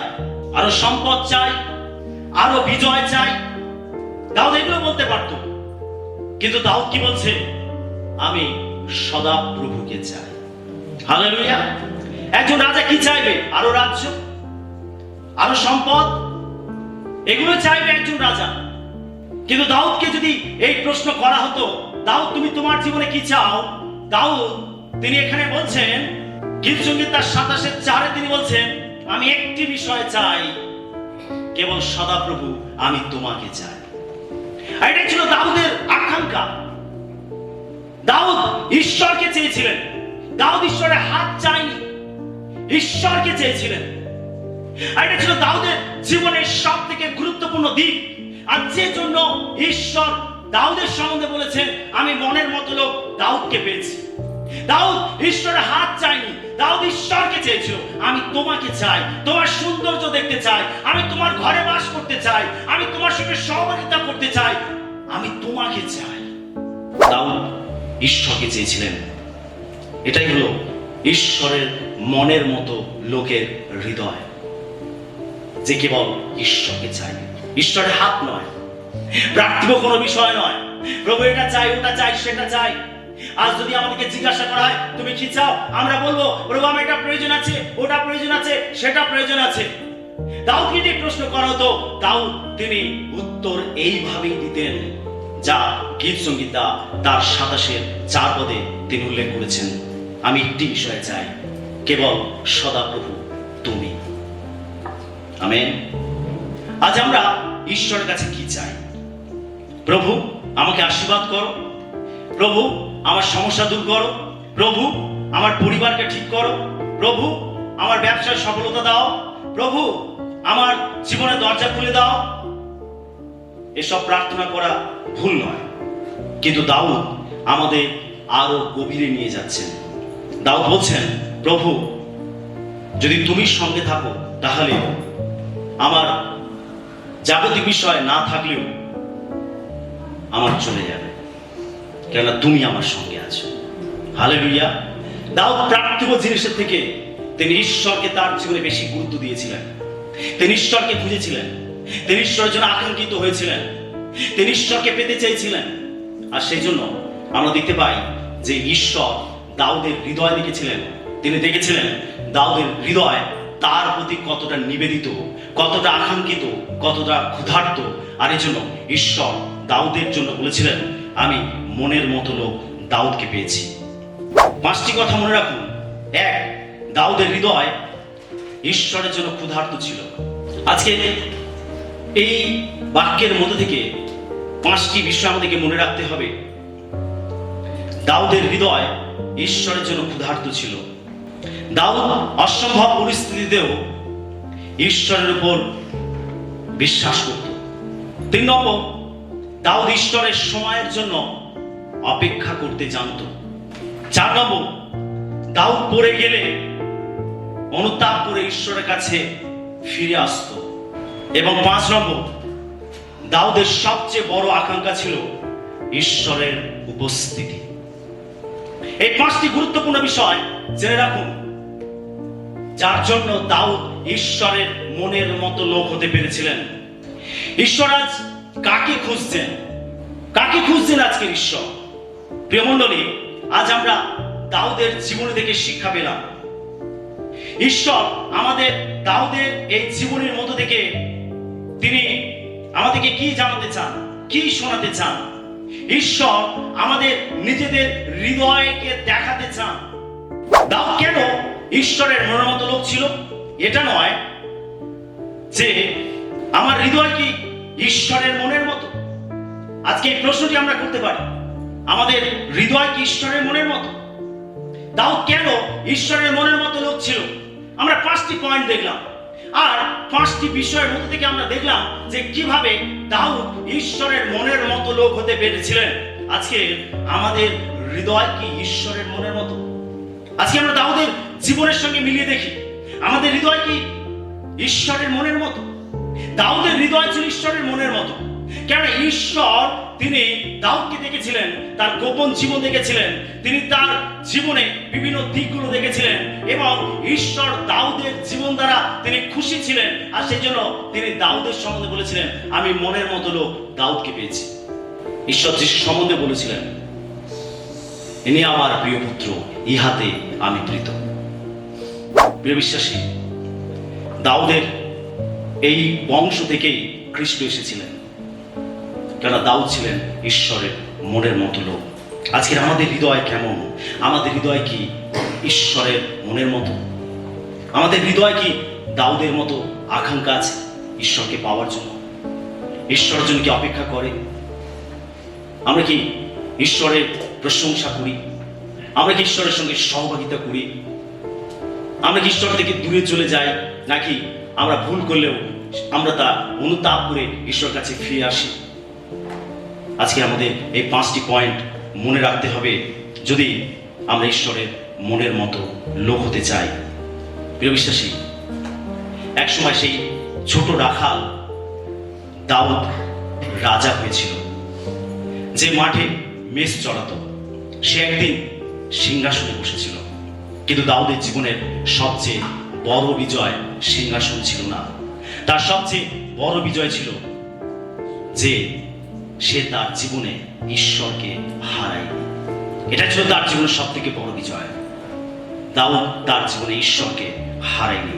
আরো সম্পদ চাই, আরো বিজয় চাই। দাউদ এগুলো বলতে পারতো, কিন্তু দাউদ কি বলছে, আমি সদাপ্রভুকে চাই। হালেলুয়া। একজন রাজা কি চাইবে? আরো রাজ্য, আরো সম্পদ, এগুলো চাইবে একজন রাজা। কিন্তু দাউদকে যদি এই প্রশ্ন করা হতো, দাউদ তুমি তোমার জীবনে কি চাও, দাউদ তিনি এখানে বলছেন, গীত সংগীত তার 27:4 তিনি বলছেন, আমি একটি বিষয় চাই, কেবল সদাপ্রভু আমি তোমাকে চাই। আর এটাই ছিল দাউদের আকাঙ্ক্ষা। দাউদ ঈশ্বরকে চেয়েছিলেন। দাউদ ঈশ্বরের হাত চায়নি, ঈশ্বরকে চেয়েছিলেন। আর এটা ছিল দাউদের জীবনের সব থেকে গুরুত্বপূর্ণ দিক। আর যে জন্য ঈশ্বর দাউদের সম্বন্ধে বলেছেন, আমি মনের মতো লোক দাউদকে পেয়েছি। দাউদ ঈশ্বরের হাত চায়নি, দাউদ ঈশ্বরকে চেয়েছিল, আমি তোমাকে চাই, তোমার সৌন্দর্য দেখতে চাই, আমি তোমার ঘরে বাস করতে চাই, আমি তোমার সঙ্গে সহযোগিতা করতে চাই, আমি তোমাকে চাই। দাউদ ঈশ্বরকে চেয়েছিলেন। এটাই হলো ঈশ্বরের মনের মতো লোকের হৃদয়, যে কেবল ঈশ্বরকে চাই, ঈশ্বরের হাত নয়, প্রার্থিব কোনো বিষয় নয়, প্রভু এটা চাই, ওটা চাই, সেটা চাই। আজ যদি আমাদেরকে জিজ্ঞাসা করা হয় তুমি কি চাও, আমরা বলবো, প্রভু আমার এটা প্রয়োজন আছে, ওটা প্রয়োজন আছে, সেটা প্রয়োজন আছে। দাউদকে যে প্রশ্ন করা হতো, দাউদ তিনি উত্তর এইভাবেই দিতেন, যা গীত সংগীতা তার 27:4 পদে তিনি উল্লেখ করেছেন, আমি একটি বিষয় চাই, কেবল সদাপ্রভু তুমি। আমেন। আজ আমরা ঈশ্বরের কাছে কি চাই? প্রভু আমাকে আশীর্বাদ করো, প্রভু আমার সমস্যা দূর করো, প্রভু আমার পরিবারকে ঠিক করো, প্রভু আমার ব্যবসায় সফলতা দাও, প্রভু আমার জীবনে দরজা খুলে দাও। এসব প্রার্থনা করা ভুল নয়, কিন্তু দাউদ আমাদের আরো গভীরে নিয়ে যাচ্ছেন। দাউদ বলছেন, প্রভু যদি তুমি সঙ্গে থাকো, তাহলে আমার জাগতিক বিষয় না থাকলেও আমার চলে যাবে, কেননা তুমি আমার সঙ্গে আছো। হালেলুয়া। দাউদ প্রার্থিব জিনিসের থেকে তিনি ঈশ্বরকে তার জীবনে বেশি গুরুত্ব দিয়েছিলেন। তিনি ঈশ্বরকে খুঁজেছিলেন, তিনি ঈশ্বরের জন্য আকাঙ্ক্ষিত হয়েছিলেন, তিনি ঈশ্বরকে পেতে চেয়েছিলেন। আর সেই জন্য আমরা দেখতে পাই যে ঈশ্বর দাউদের হৃদয় দেখেছিলেন। তিনি দেখেছিলেন দাউদের হৃদয় তার প্রতি কতটা নিবেদিত, কতটা আকাঙ্ক্ষিত, কতটা ক্ষুধার্ত। আর এই জন্য ঈশ্বর দাউদের জন্য বলেছিলেন, আমি মনের মতো লোক দাউদকে পেয়েছি। 5টি কথা মনে রাখুন। 1, দাউদের হৃদয় ঈশ্বরের জন্য ক্ষুধার্ত ছিল। আজকে এই বাক্যের মধ্যে থেকে 5টি বিষয় আমাদেরকে মনে রাখতে হবে। দাউদের হৃদয় ঈশ্বরের জন্য ক্ষুধার্ত ছিল। দাউদ অসম্ভব পরিস্থিতিতেও ঈশ্বরের উপর বিশ্বাস করত। 3 নম্বর, দাউদ ঈশ্বরের সময়ের জন্য অপেক্ষা করতে জানত। 4 নম্বর, দাউদ পড়ে গেলে অনুতাপ করে ঈশ্বরের কাছে ফিরে আসত। এবং 5 নম্বর, দাউদের সবচেয়ে বড় আকাঙ্ক্ষা ছিল ঈশ্বরের উপস্থিতি। এই 5টি গুরুত্বপূর্ণ বিষয় জেনে রাখুন, যার জন্য দাউদ ঈশ্বরের মনের মতো লোক হতে পেরেছিলেন। ঈশ্বর আজ কাকে খুঁজছেন? কাকে খুঁজছেন আজকের ঈশ্বর? প্রিয় মণ্ডলী, আজ আমরা দাউদের জীবন থেকে শিক্ষা পেলাম। ঈশ্বর আমাদের দাউদের এই জীবনের মধ্যে থেকে তিনি আমাদেরকে কি জানাতে চান, কি শোনাতে চান? ঈশ্বর আমাদের নিজেদের হৃদয়কে দেখাতে চান। দাউদ কেন ঈশ্বরের মনের মতো লোক ছিল? এটা নয় যে আমার হৃদয় কি ঈশ্বরের মনের মতো। আজকে এই প্রশ্নটি আমরা করতে পারি, আমাদের হৃদয় কি ঈশ্বরের মনের মতো? দাউদ কেন ঈশ্বরের মনের মতো লোক ছিল? আমরা 5টি পয়েন্ট দেখলাম, আর 5টি বিষয়ের মধ্যে থেকে আমরা দেখলাম যে কিভাবে দাউদ ঈশ্বরের মনের মতো লোক হতে পেরেছিলেন। আজকে আমাদের হৃদয় কি ঈশ্বরের মনের মতো? আজকে আমরা দাউদের জীবনের সঙ্গে মিলিয়ে দেখি, আমাদের হৃদয় কি ঈশ্বরের মনের মতো? দাউদের হৃদয় ছিল ঈশ্বরের মনের মতো। কেন? ঈশ্বর তিনি দাউদকে দেখেছিলেন, তার গোপন জীবন দেখেছিলেন, তিনি তার জীবনে বিভিন্ন দিকগুলো দেখেছিলেন, এবং ঈশ্বর দাউদের জীবন দ্বারা তিনি খুশি ছিলেন। আর সেই জন্য তিনি দাউদের সম্বন্ধে বলেছিলেন, আমি মনের মতো লোক দাউদকে পেয়েছি। ঈশ্বর যিশু সম্বন্ধে বলেছিলেন, ইনি আমার প্রিয় পুত্র, ইহাতে আমি প্রীত। প্রিয় বিশ্বাসী, দাউদের এই বংশ থেকেই খ্রিস্ট এসেছিলেন, কেন দাউদ ছিলেন ঈশ্বরের মনের মতো লোক। আজকের আমাদের হৃদয় কেমন? আমাদের হৃদয় কি ঈশ্বরের মনের মতো? আমাদের হৃদয় কি দাউদের মতো আকাঙ্ক্ষা আছে ঈশ্বরকে পাওয়ার জন্য? ঈশ্বরের জন্য কি অপেক্ষা করে? আমরা কি ঈশ্বরের প্রশংসা করি? আমরা কি ঈশ্বরের সঙ্গে সহভাগিতা করি? আমরা কি ঈশ্বর থেকে দূরে চলে যাই, নাকি আমরা ভুল করলেও আমরা তা অনুতাপ করে ঈশ্বরের কাছে ফিরে আসি? আজকে আমাদের এই 5টি পয়েন্ট মনে রাখতে হবে যদি আমরা ঈশ্বরের মনের মতো লোক হতে চাই। প্রিয় বিশ্বাসী, একসময় সেই ছোট রাখাল দাউদ রাজা হয়েছিল, যে মাঠে মেষ চড়াতো। সে একদিন সিংহাসনে বসেছিল, কিন্তু দাউদের জীবনের সবচেয়ে বড় বিজয় সিংহাসন ছিল না। তার সবচেয়ে বড় বিজয় ছিল যে সে তার জীবনে ঈশ্বরকে হারায়নি। এটা ছিল তার জীবনের সব থেকে বড় বিজয়। দাউদ তার জীবনে ঈশ্বরকে হারায়নি।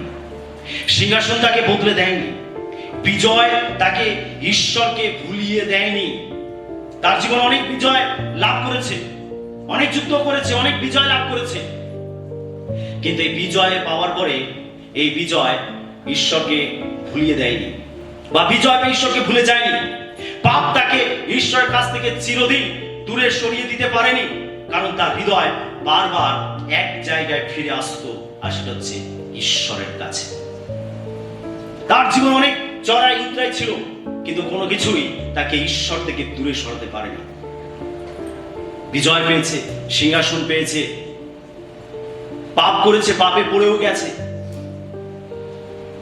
সিংহাসন তাকে বদলে দেয়নি, বিজয় তাকে ঈশ্বরকে ভুলিয়ে দেয়নি। তার জীবনে অনেক বিজয় লাভ করেছে, অনেক যুদ্ধ করেছে, অনেক বিজয় লাভ করেছে, কিন্তু এই বিজয় পাওয়ার পরে এই বিজয় ঈশ্বরকে ভুলিয়ে দেয়নি, বা বিজয় পেয়ে ঈশ্বরকে ভুলে যায়নি। পাপ তাকে ঈশ্বরের কাছ থেকে চিরদিন দূরে সরিয়ে দিতে পারেনি, কারণ তার হৃদয় বারবার এক জায়গায় ফিরে আসতো, আর সেটা হচ্ছে ঈশ্বরের কাছে। তার জীবন অনেক চড়াই উতরাই ছিল, কিন্তু কোনো কিছুই তাকে ঈশ্বর থেকে দূরে সরাতে পারেনি। বিজয় পেয়েছে, সিংহাসন পেয়েছে, পাপ করেছে, পাপে পড়েও গেছে,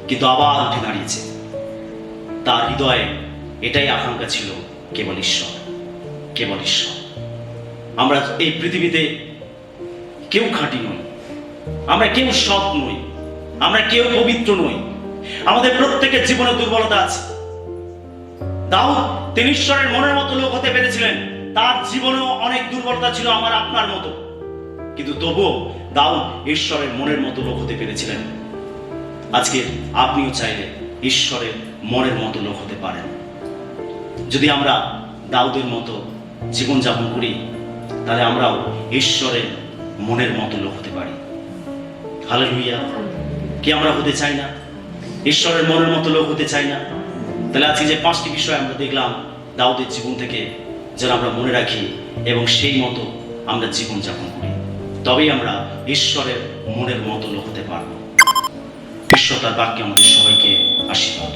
কিন্তু আবার উঠে দাঁড়িয়েছে। তার হৃদয়ে এটাই আকাঙ্ক্ষা ছিল, কেবল ঈশ্বর, কেবল ঈশ্বর। আমরা এই পৃথিবীতে কেউ খাঁটি নই, আমরা কেউ সৎ নই, আমরা কেউ পবিত্র নই। আমাদের প্রত্যেকের জীবনে দুর্বলতা আছে। দাউদ তিনি ঈশ্বরের মনের মতো লোক হতে পেরেছিলেন, তার জীবনেও অনেক দুর্বলতা ছিল আমার আপনার মতো, কিন্তু তবুও দাউদ ঈশ্বরের মনের মতো লোক হতে পেরেছিলেন। আজকে আপনিও চাইলে ঈশ্বরের মনের মতো লোক হতে পারেন। যদি আমরা দাউদের মতো জীবনযাপন করি, তাহলে আমরাও ঈশ্বরের মনের মতো লোক হতে পারি। হালেলুয়া! কি আমরা হতে চাই না? ঈশ্বরের মনের মতো লোক হতে চাই না? তাহলে আজকে যে 5টি বিষয় আমরা দেখলাম দাউদের জীবন থেকে, যেন আমরা মনে রাখি এবং সেই মতো আমরা জীবনযাপন করি, তবেই আমরা ঈশ্বরের মনের মতো লোক হতে পারবো। ঈশ্বর তার বাক্যে আমাদের সবাইকে আশীর্বাদ।